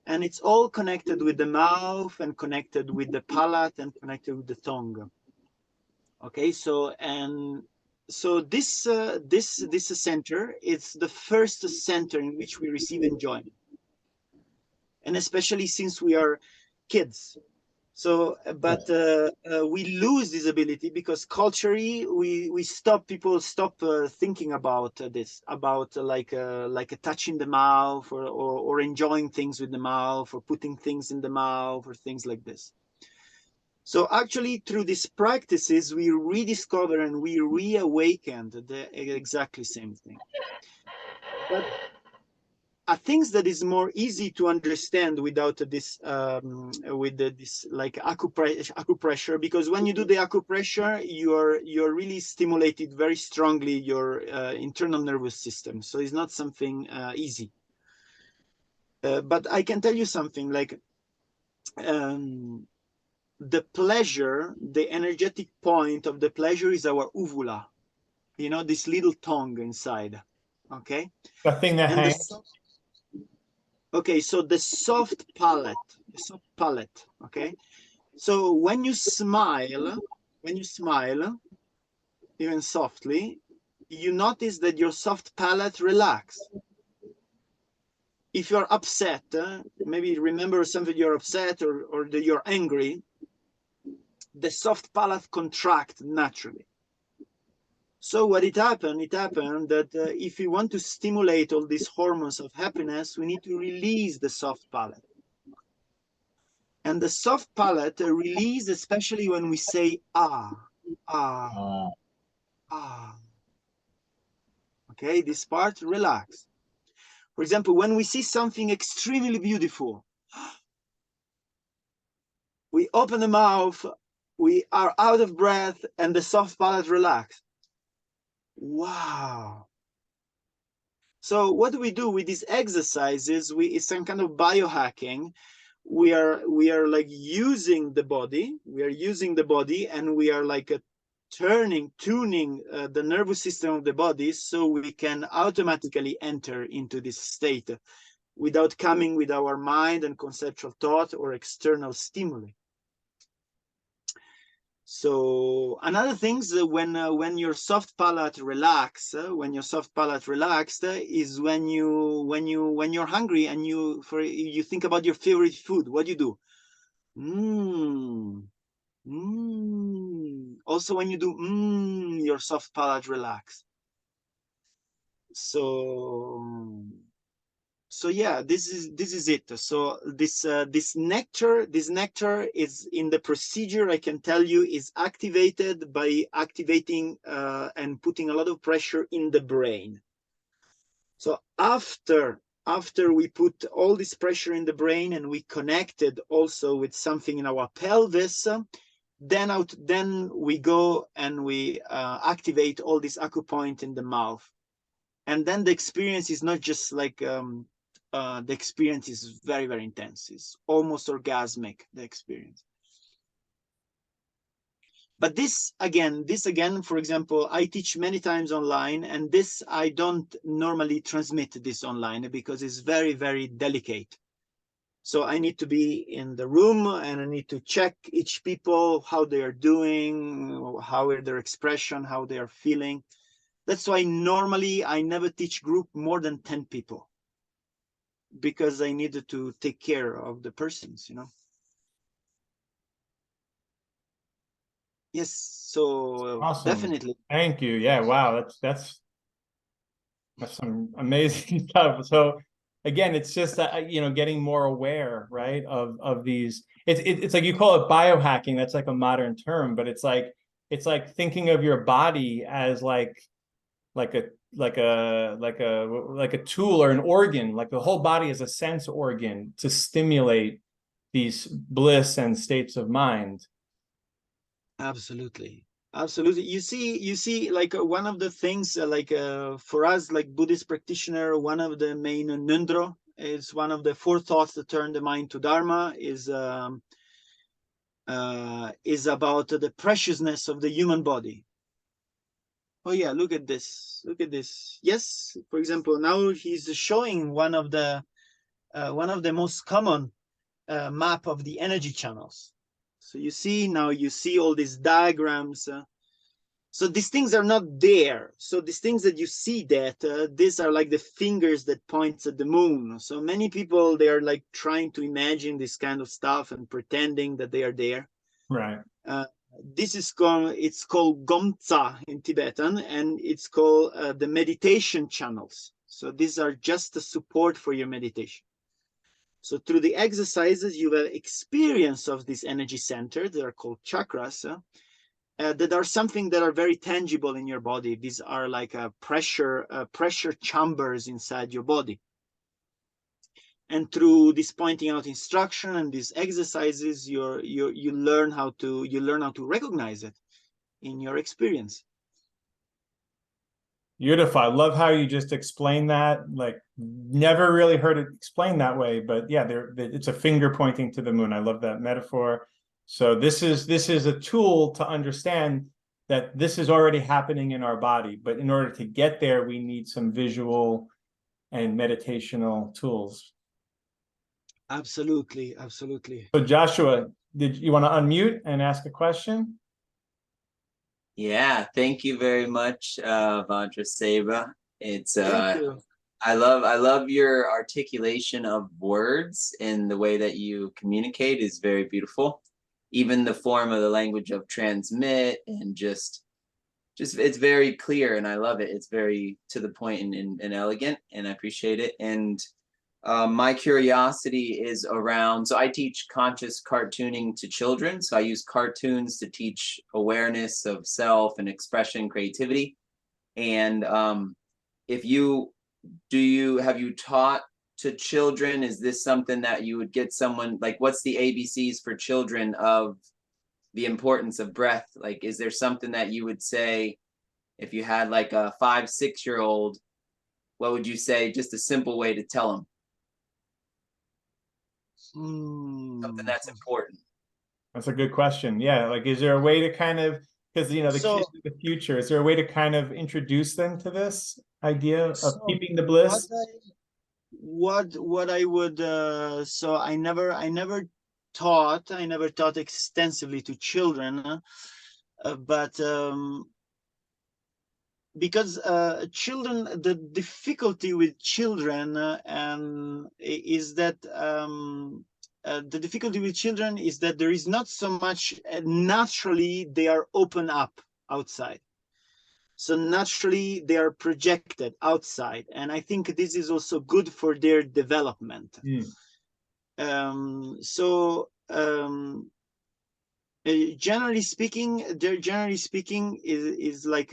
And it's all connected with the mouth and connected with the palate and connected with the tongue. Okay, so this center, it's the first center in which we receive enjoyment, and especially since we are kids. So, but we lose this ability because culturally people stop thinking about this, about like a touch in the mouth, or enjoying things with the mouth, or putting things in the mouth, or things like this. So actually, through these practices, we rediscover and we reawaken the exactly same thing. But things that is more easy to understand without this this like acupressure, because when you do the acupressure, you're really stimulated very strongly your internal nervous system. So it's not something easy. But I can tell you something like the pleasure, the energetic point of the pleasure is our uvula. you know, this little tongue inside. Okay. The thing that And the hangs. okay, so the soft palate, okay. So when you smile, even softly, you notice that your soft palate relax. If you're upset, maybe remember something you're upset or that you're angry, the soft palate contract naturally. So what it happened that if we want to stimulate all these hormones of happiness, we need to release the soft palate. And the soft palate release, especially when we say ah, ah, ah. Okay, this part, relax. For example, when we see something extremely beautiful, we open the mouth, we are out of breath, and the soft palate relax. Wow. So what do we do with these exercises? It's some kind of biohacking. We are like using the body. And we are like tuning the nervous system of the body, so we can automatically enter into this state without coming with our mind and conceptual thought or external stimuli. So another thing is when your soft palate relax, is when you're hungry and you think about your favorite food. What do you do? Also, when you do your soft palate relax. So yeah, this is it. So this nectar is in the procedure, I can tell you, is activated by activating and putting a lot of pressure in the brain. So after we put all this pressure in the brain and we connected also with something in our pelvis, then we go and we activate all this acupoint in the mouth. And then the experience is not just like the experience is very, very intense. It's almost orgasmic, the experience. But this again, for example, I teach many times online, and this I don't normally transmit this online because it's very, very delicate. So I need to be in the room and I need to check each people, how they are doing, how are their expression, how they are feeling. That's why normally I never teach group more than 10 people, because I needed to take care of the persons, you know. Yes, so Awesome. definitely. Thank you. Yeah, wow, that's some amazing stuff. So again, it's just you know, getting more aware, right, of these. It's like you call it biohacking. That's like a modern term, but it's like thinking of your body as like a tool or an organ. Like the whole body is a sense organ to stimulate these bliss and states of mind. Absolutely. You see like one of the things for us, like Buddhist practitioner, one of the main nundro is one of the four thoughts that turn the mind to Dharma is about the preciousness of the human body. Oh yeah, look at this. Yes, for example, now he's showing one of the most common map of the energy channels. So you see all these diagrams. So these things are not there. So these things that you see, these are like the fingers that points at the moon. So many people, they are like trying to imagine this kind of stuff and pretending that they are there. Right. This is it's called Gomtsa in Tibetan, and it's called the meditation channels. So these are just the support for your meditation. So through the exercises, you will experience of this energy center that are called chakras, that are something that are very tangible in your body. These are like pressure chambers inside your body. And through this pointing out instruction and these exercises, you learn how to recognize it in your experience. Beautiful. I love how you just explained that. Like, never really heard it explained that way, but yeah, it's a finger pointing to the moon. I love that metaphor. So this is a tool to understand that this is already happening in our body, but in order to get there, we need some visual and meditational tools. Absolutely, absolutely. So Joshua, did you want to unmute and ask a question? Yeah, thank you very much, Vajra Seba. It's Thank you. I love your articulation of words, and the way that you communicate is very beautiful. Even the form of the language of transmit, and just it's very clear, and I love it. It's very to the point and elegant, and I appreciate it. And my curiosity is around, so I teach conscious cartooning to children. So I use cartoons to teach awareness of self and expression, creativity. And if you have you taught to children? Is this something that you would get someone, like, what's the ABCs for children of the importance of breath? Like, is there something that you would say if you had like a 5-6-year-old? What would you say? Just a simple way to tell them something that's important. That's a good question. Yeah, like, is there a way to kind of, because the kids of the future, is there a way to kind of introduce them to this idea of keeping the bliss? What I would so I never taught extensively to children, but because children, the difficulty with children is that the difficulty with children is that there is not so much naturally they are open up outside. So naturally they are projected outside, and I think this is also good for their development. Generally speaking, is like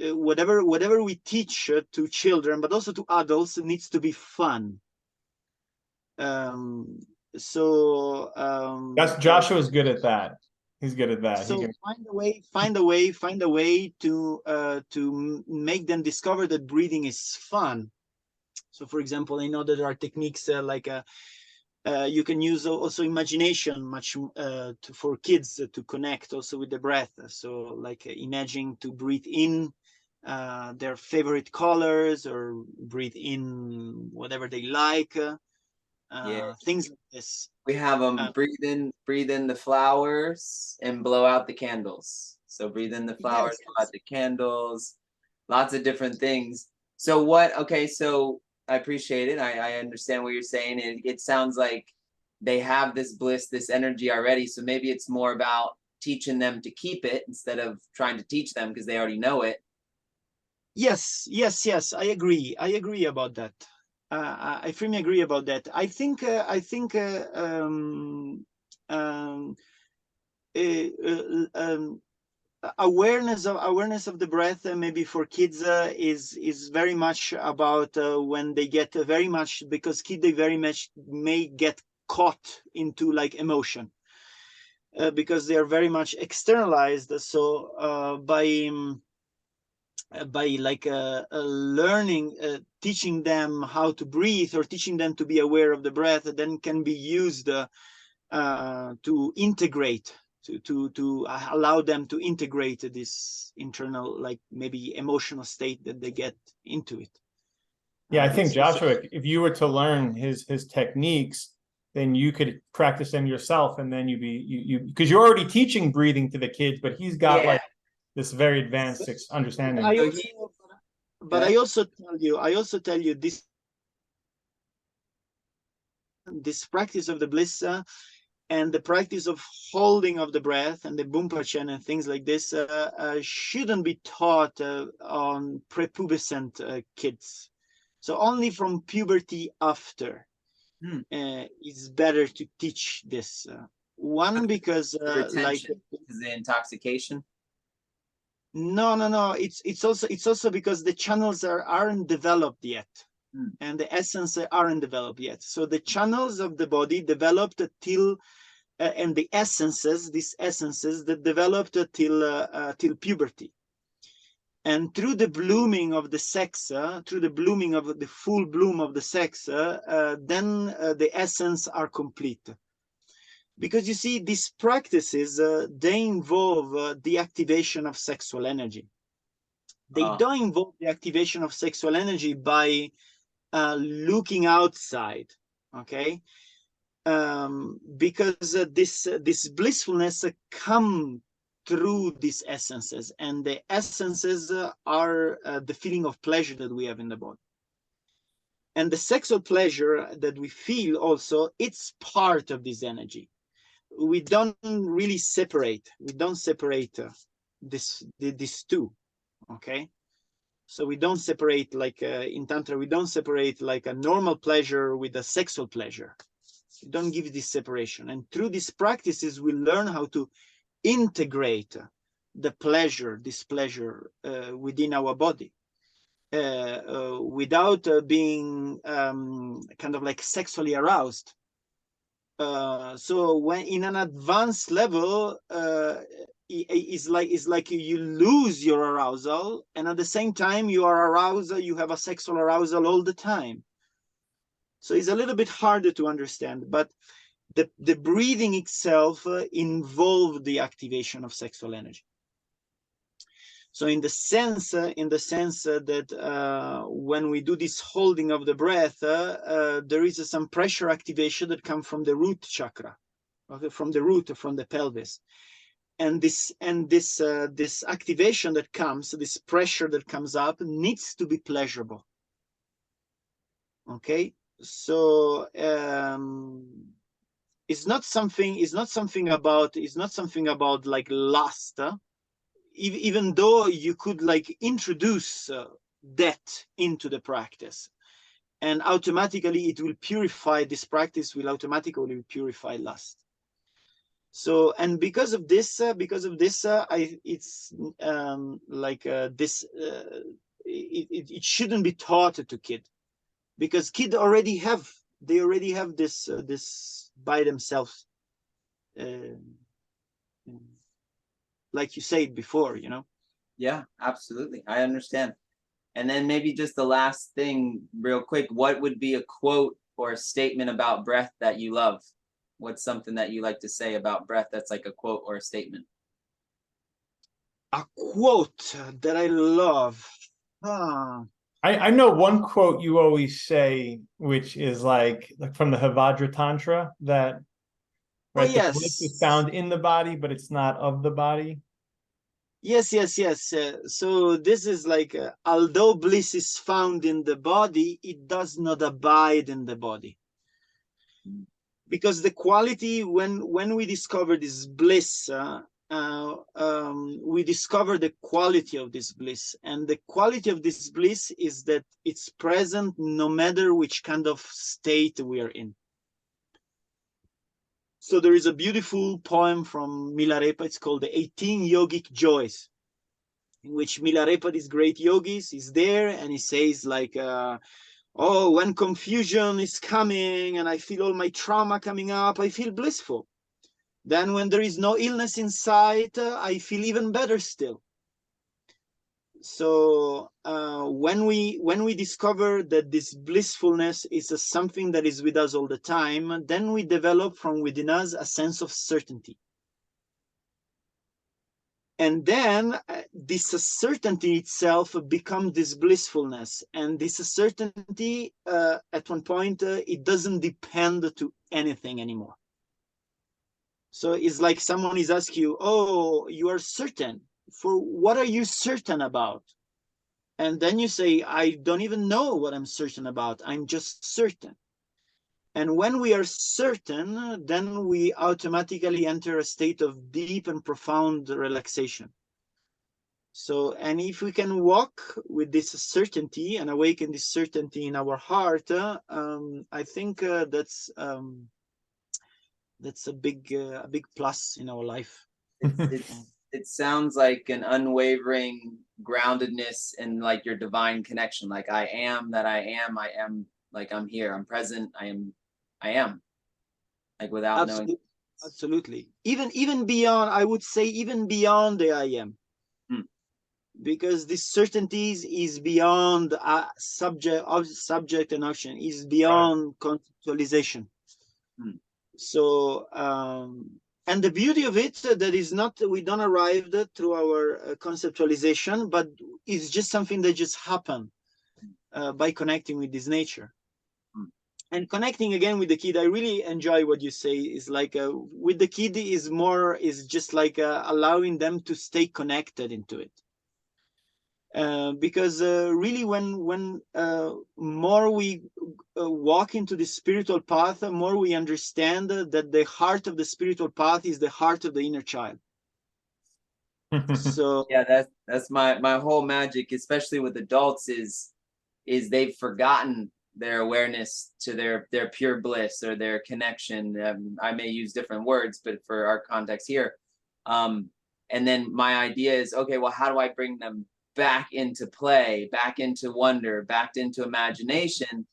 whatever we teach to children, but also to adults, needs to be fun. That's Joshua's good at that. He's good at that. So find a way to make them discover that breathing is fun. So, for example, I know that there are techniques like you can use also imagination much for kids to connect also with the breath. So, like imagining to breathe in their favorite colors, or breathe in whatever they like. Things like this. We have them breathe in the flowers and blow out the candles. So breathe in the flowers, blow out the candles, lots of different things. So okay, so I appreciate it. I understand what you're saying. It sounds like they have this bliss, this energy already. So maybe it's more about teaching them to keep it instead of trying to teach them because they already know it. Yes, I agree about that. I firmly agree about that. I think awareness of the breath, maybe for kids, is very much about when they get very much, because kids, they very much may get caught into like emotion because they are very much externalized. So by like learning, teaching them how to breathe, or teaching them to be aware of the breath, then can be used to integrate, to allow them to integrate this internal, like maybe emotional state that they get into it. Yeah, I think Joshua, if you were to learn his techniques, then you could practice them yourself, and then you because you're already teaching breathing to the kids, but he's got like this very advanced understanding. But I also tell you this practice of the bliss and the practice of holding of the breath and the bumpachen and things like this shouldn't be taught on prepubescent kids. So only from puberty after it's better to teach this. One, because like the intoxication. No. It's also because the channels aren't developed yet, and the essence aren't developed yet. So the channels of the body developed till, and the essences, these essences that developed till puberty, and through the blooming of the sex, through the blooming of the full bloom of the sex, then the essence are complete. Because you see, these practices, they involve the activation of sexual energy. They don't involve the activation of sexual energy by looking outside, okay? Because this blissfulness come through these essences, and the essences are the feeling of pleasure that we have in the body. And the sexual pleasure that we feel also, it's part of this energy. We don't really separate. We don't separate these two, okay? So we don't separate, like in Tantra, we don't separate like a normal pleasure with a sexual pleasure. We don't give this separation. And through these practices, we learn how to integrate the pleasure, this pleasure within our body. Without being kind of like sexually aroused. So when in an advanced level, it's like you lose your arousal, and at the same time you are aroused, you have a sexual arousal all the time. So it's a little bit harder to understand, but the breathing itself involved the activation of sexual energy. So in the sense that when we do this holding of the breath, there is some pressure activation that comes from the root chakra, okay, from the root, from the pelvis, and this activation that comes, this pressure that comes up, needs to be pleasurable. Okay, so it's not something about like lust. Even though you could like introduce that into the practice, and automatically it will purify, this practice will automatically purify lust. So, and because of this, it's like this, it shouldn't be taught to kid, because kids already have this this by themselves. Like you said before, you know? Yeah, absolutely. I understand. And then maybe just the last thing real quick, what would be a quote or a statement about breath that you love? What's something that you like to say about breath that's like a quote or a statement? A quote that I love. I know one quote you always say, which is like from the Vajra Tantra, that right, the bliss is found in the body, but it's not of the body. Yes. So this is like, although bliss is found in the body, it does not abide in the body. Because the quality, when we discover this bliss, we discover the quality of this bliss. And the quality of this bliss is that it's present no matter which kind of state we are in. So there is a beautiful poem from Milarepa. It's called the 18 Yogic Joys, in which Milarepa, this great yogis, is there, and he says like, oh, when confusion is coming and I feel all my trauma coming up, I feel blissful. Then when there is no illness in sight, I feel even better still. So when we discover that this blissfulness is something that is with us all the time, then we develop from within us a sense of certainty. And then this certainty itself becomes this blissfulness. And this certainty, at one point, it doesn't depend to anything anymore. So it's like someone is asking you, oh, you are certain. For what are you certain about? And then you say, I don't even know what I'm certain about. I'm just certain. And when we are certain, then we automatically enter a state of deep and profound relaxation. So, and if we can walk with this certainty and awaken this certainty in our heart, I think that's a big plus in our life. It sounds like an unwavering groundedness in like your divine connection. Like I am that I am, like I'm here, I'm present, I am. Like without knowing. Absolutely. Even beyond, I would say even beyond the I am. Because this certainty is beyond subject and action, is beyond conceptualization. So and the beauty of it, that is not, we don't arrive through our conceptualization, but it's just something that just happened by connecting with this nature. And connecting again with the kid, I really enjoy what you say, is like with the kid is just like allowing them to stay connected into it. Because really when more we walk into the spiritual path, more we understand that the heart of the spiritual path is the heart of the inner child. So yeah, that's my whole magic, especially with adults, is they've forgotten their awareness to their pure bliss or their connection. I may use different words, but for our context here, and then my idea is, okay, well, how do I bring them back into play, back into wonder, back into imagination?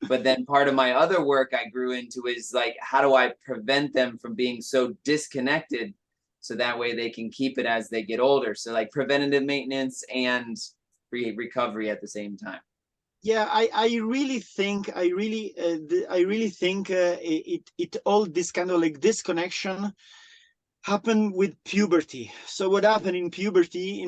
But then part of my other work I grew into is like, how do I prevent them from being so disconnected, so that way they can keep it as they get older? So like preventative maintenance and recovery at the same time. yeah, I really think it all, this kind of like disconnection happened with puberty. So what happened in puberty?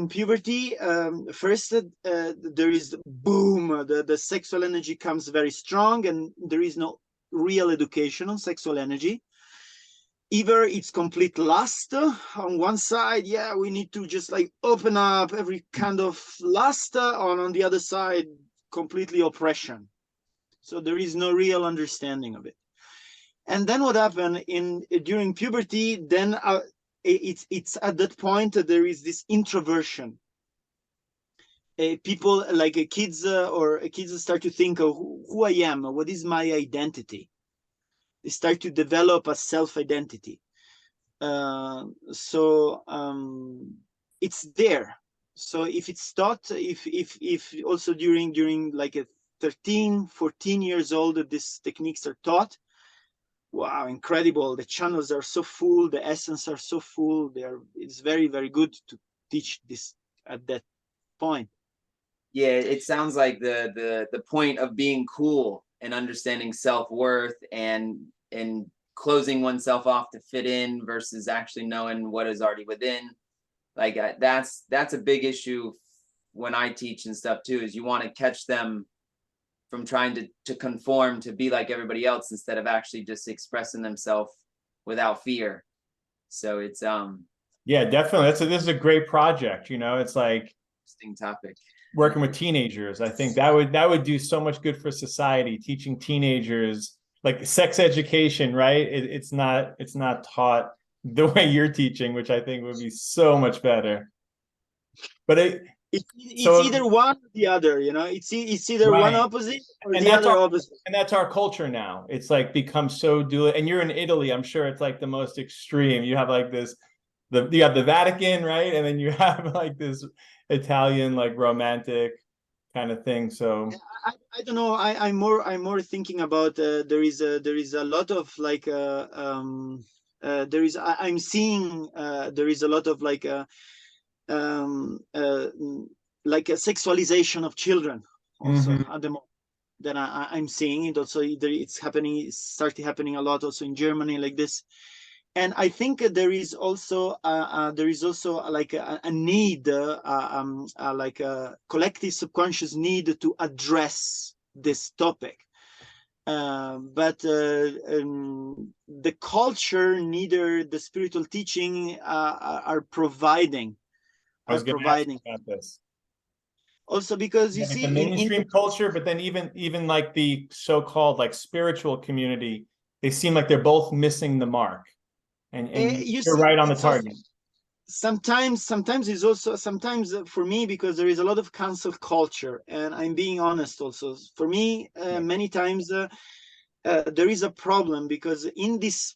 First there is boom, the sexual energy comes very strong, and there is no real education on sexual energy. Either it's complete lust on one side, yeah, we need to just like open up every kind of lust, on the other side, completely oppression. So there is no real understanding of it. And then what happened during puberty, then it's at that point that there is this introversion. People like kids start to think of who I am, what is my identity. They start to develop a self-identity. So it's there. So if it's taught, if also during like a 13, 14 years old, that these techniques are taught, wow, incredible. The channels are so full, the essence are so full. It's very, very good to teach this at that point. Yeah, it sounds like the point of being cool and understanding self-worth and closing oneself off to fit in versus actually knowing what is already within. Like that's a big issue when I teach and stuff too, is you want to catch them from trying to conform to be like everybody else instead of actually just expressing themselves without fear. So it's Yeah, definitely. This is a great project. You know, it's like interesting topic. Working with teenagers. I think that would do so much good for society, teaching teenagers like sex education, right? It's not taught the way you're teaching, which I think would be so much better. But it's either one or the other, you know. It's either right. One opposite or and the other opposite. And that's our culture now. It's like become so dual. And you're in Italy, I'm sure it's like the most extreme. You have like this, you have the Vatican, right? And then you have like this Italian like romantic kind of thing. So I don't know. I'm more thinking about there is a lot of like I'm seeing there is a lot of like a sexualization of children also at the moment. Then I'm seeing it also. It's started happening a lot also in Germany like this. And I think there is also like a need, like a collective subconscious need to address this topic. But the culture, neither the spiritual teaching are providing. I was going to ask you about this. Also, because you like see, the mainstream culture, but then even like the so-called like spiritual community, they seem like they're both missing the mark. And you're right on the target. Sometimes it's also for me, because there is a lot of cancel culture, and I'm being honest also. For me, many times there is a problem, because in this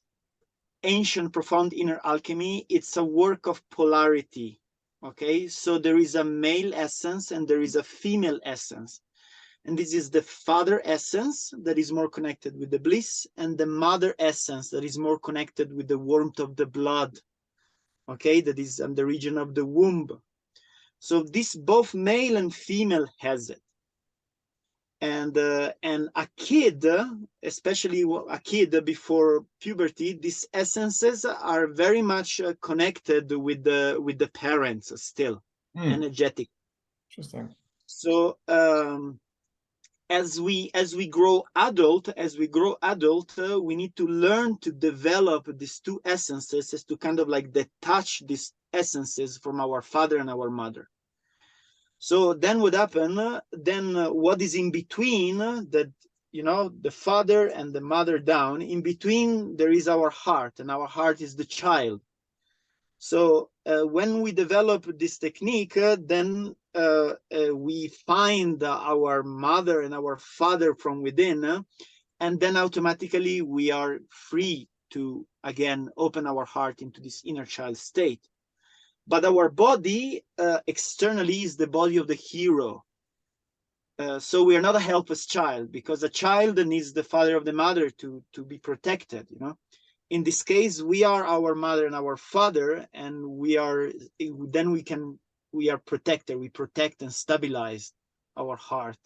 ancient profound inner alchemy, it's a work of polarity. Okay, so there is a male essence and there is a female essence. And this is the father essence that is more connected with the bliss, and the mother essence that is more connected with the warmth of the blood. Okay, that is in the region of the womb. So this both male and female has it. And a kid, especially a kid before puberty, these essences are very much connected with the parents still, energetic. Interesting. So as we grow adult, we need to learn to develop these two essences, as to kind of like detach these essences from our father and our mother. So then what happened? Then what is in between, that, you know, the father and the mother down, in between there is our heart, and our heart is the child. So when we develop this technique, then we find our mother and our father from within, and then automatically we are free to again open our heart into this inner child state. But our body externally is the body of the hero. So we are not a helpless child, because a child needs the father of the mother to be protected, you know. In this case, we are our mother and our father, and we are protected. We protect and stabilize our heart.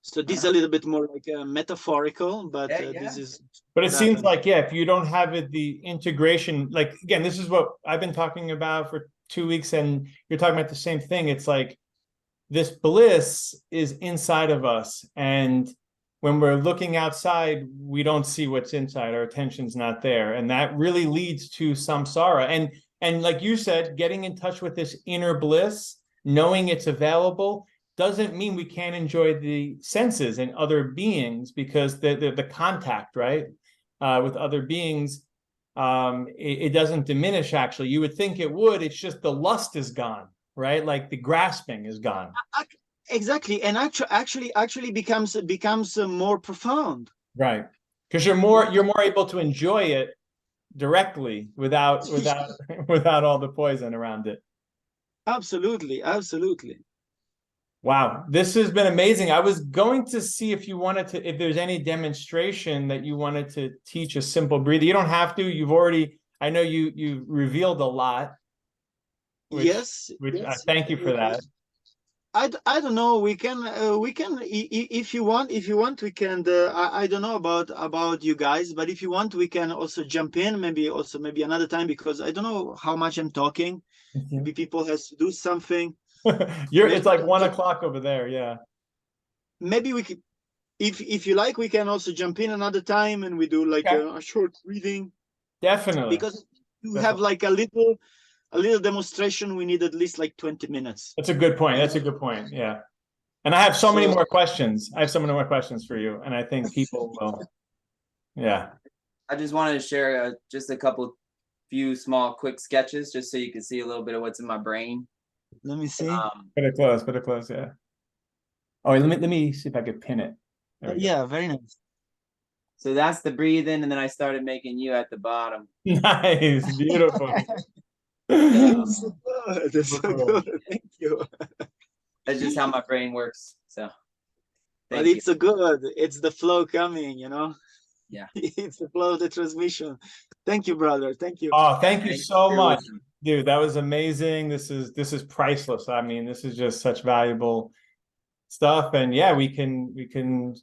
So this is a little bit more like metaphorical, but this is. But it seems like, yeah, if you don't have it, the integration, like, again, this is what I've been talking about for 2 weeks, and you're talking about the same thing. It's like this bliss is inside of us, and when we're looking outside, we don't see what's inside. Our attention's not there, and that really leads to samsara. And like you said, getting in touch with this inner bliss, knowing it's available, doesn't mean we can't enjoy the senses and other beings, because the contact, right, with other beings, it doesn't diminish. Actually, you would think it would. It's just the lust is gone, right? Like the grasping is gone. Exactly, and actually becomes more profound. Right, because you're more able to enjoy it directly without without all the poison around it. Absolutely, absolutely. Wow, this has been amazing. I was going to see if you wanted to, if there's any demonstration that you wanted to teach a simple breathing. You don't have to. You've already, I know you revealed a lot. Yes. Thank you for that. I don't know. We can if you want we can. I don't know about you guys, but if you want, we can also jump in. Maybe another time, because I don't know how much I'm talking. Maybe people has to do something. It's like 1 o'clock over there. Yeah. Maybe we could, if you like, we can also jump in another time, and we do like a short reading. Definitely. Because you have like a little demonstration, we need at least like 20 minutes. That's a good point. Yeah. And I have so many more questions. I have so many more questions for you, and I think people will. Yeah. I just wanted to share just a few small quick sketches, just so you can see a little bit of what's in my brain. Let me see. Better close. Yeah. Oh, let me see if I could pin it. Yeah, very nice. So that's the breathing, and then I started making you at the bottom. Nice, beautiful. That's so good. That's so good. Thank you. That's just how my brain works. So, but it's so good. It's the flow coming, you know. Yeah. It's the flow of the transmission. Thank you, brother. Thank you. Oh, thank you so much, dude. That was amazing. This is priceless. I mean, this is just such valuable stuff, and yeah, we can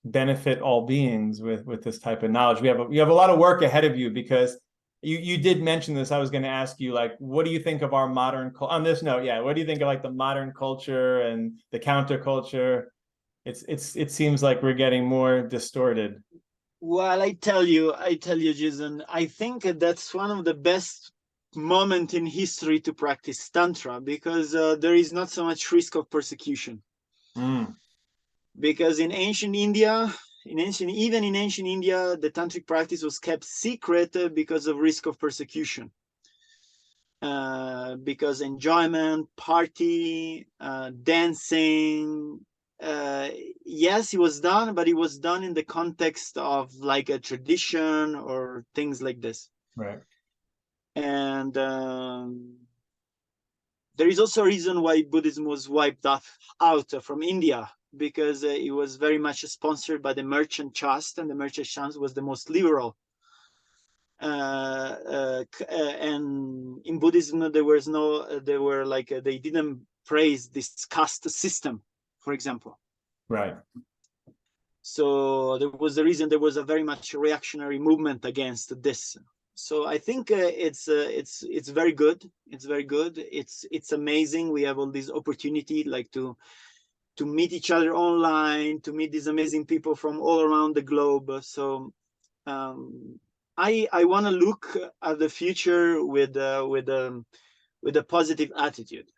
benefit all beings with this type of knowledge. You have a lot of work ahead of you, because you did mention this. I was going to ask you, like, what do you think of our modern on this note? Yeah, what do you think of like the modern culture and the counterculture? It seems like we're getting more distorted. Well, I tell you, Jason, I think that's one of the best moment in history to practice Tantra, because there is not so much risk of persecution. Because in ancient India, even in ancient India, the tantric practice was kept secret because of risk of persecution. Because enjoyment, party, dancing, yes, it was done, but it was done in the context of like a tradition or things like this. Right. And there is also a reason why Buddhism was wiped out from India, because it was very much sponsored by the merchant caste, and the merchant caste was the most liberal. And in Buddhism, they didn't praise this caste system for example. Right. So there was the reason there was a very much reactionary movement against this. So I think it's very good. It's very good. It's amazing. We have all this opportunity, like to meet each other online, to meet these amazing people from all around the globe. So I want to look at the future with a positive attitude.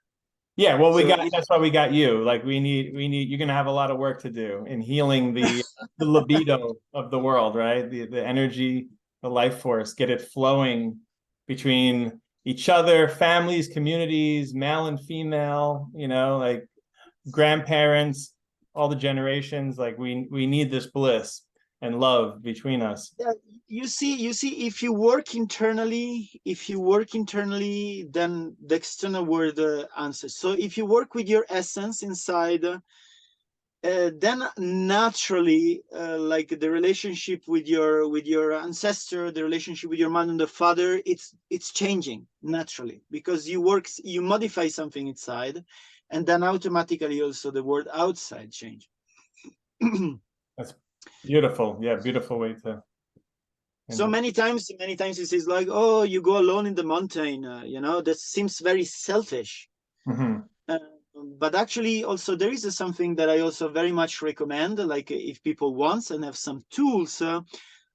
Yeah, well, So that's why we got you. Like we need you're gonna have a lot of work to do in healing the libido of the world, right? The energy, the life force, get it flowing between each other, families, communities, male and female, you know, like grandparents, all the generations. Like we need this bliss and love between us. yeah, you see, if you work internally, then the external world answers. So if you work with your essence inside, then naturally, like the relationship with your ancestor, the relationship with your mother and the father, it's changing naturally, because you modify something inside, and then automatically also the world outside change. That's beautiful. Yeah, beautiful way to. So many times it says like, oh, you go alone in the mountain, you know, that seems very selfish. Mm-hmm. But actually also there is something that I also very much recommend, like if people want and have some tools,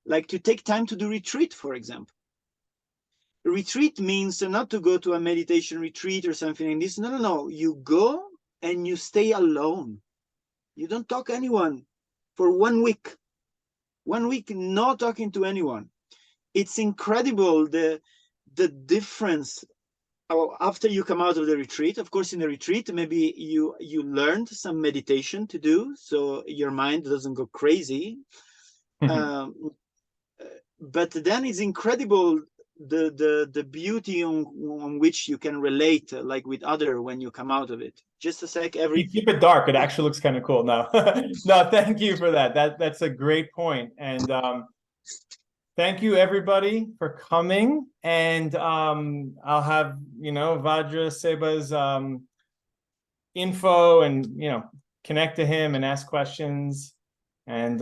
like to take time to do retreat, for example. Retreat means not to go to a meditation retreat or something like this. No. You go and you stay alone. You don't talk to anyone for 1 week. 1 week, not talking to anyone. It's incredible the difference after you come out of the retreat. Of course, in the retreat, maybe you learned some meditation to do, so your mind doesn't go crazy. But then it's incredible the beauty on which you can relate, like with other when you come out of it. Just a sec, You keep it dark. It actually looks kind of cool. No, no, thank you for that. That's a great point. And thank you everybody for coming. And I'll have, you know, Vajra Seba's info, and, you know, connect to him and ask questions. And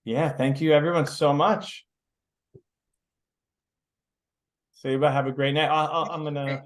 yeah, thank you everyone so much. Seba, have a great night. I'm gonna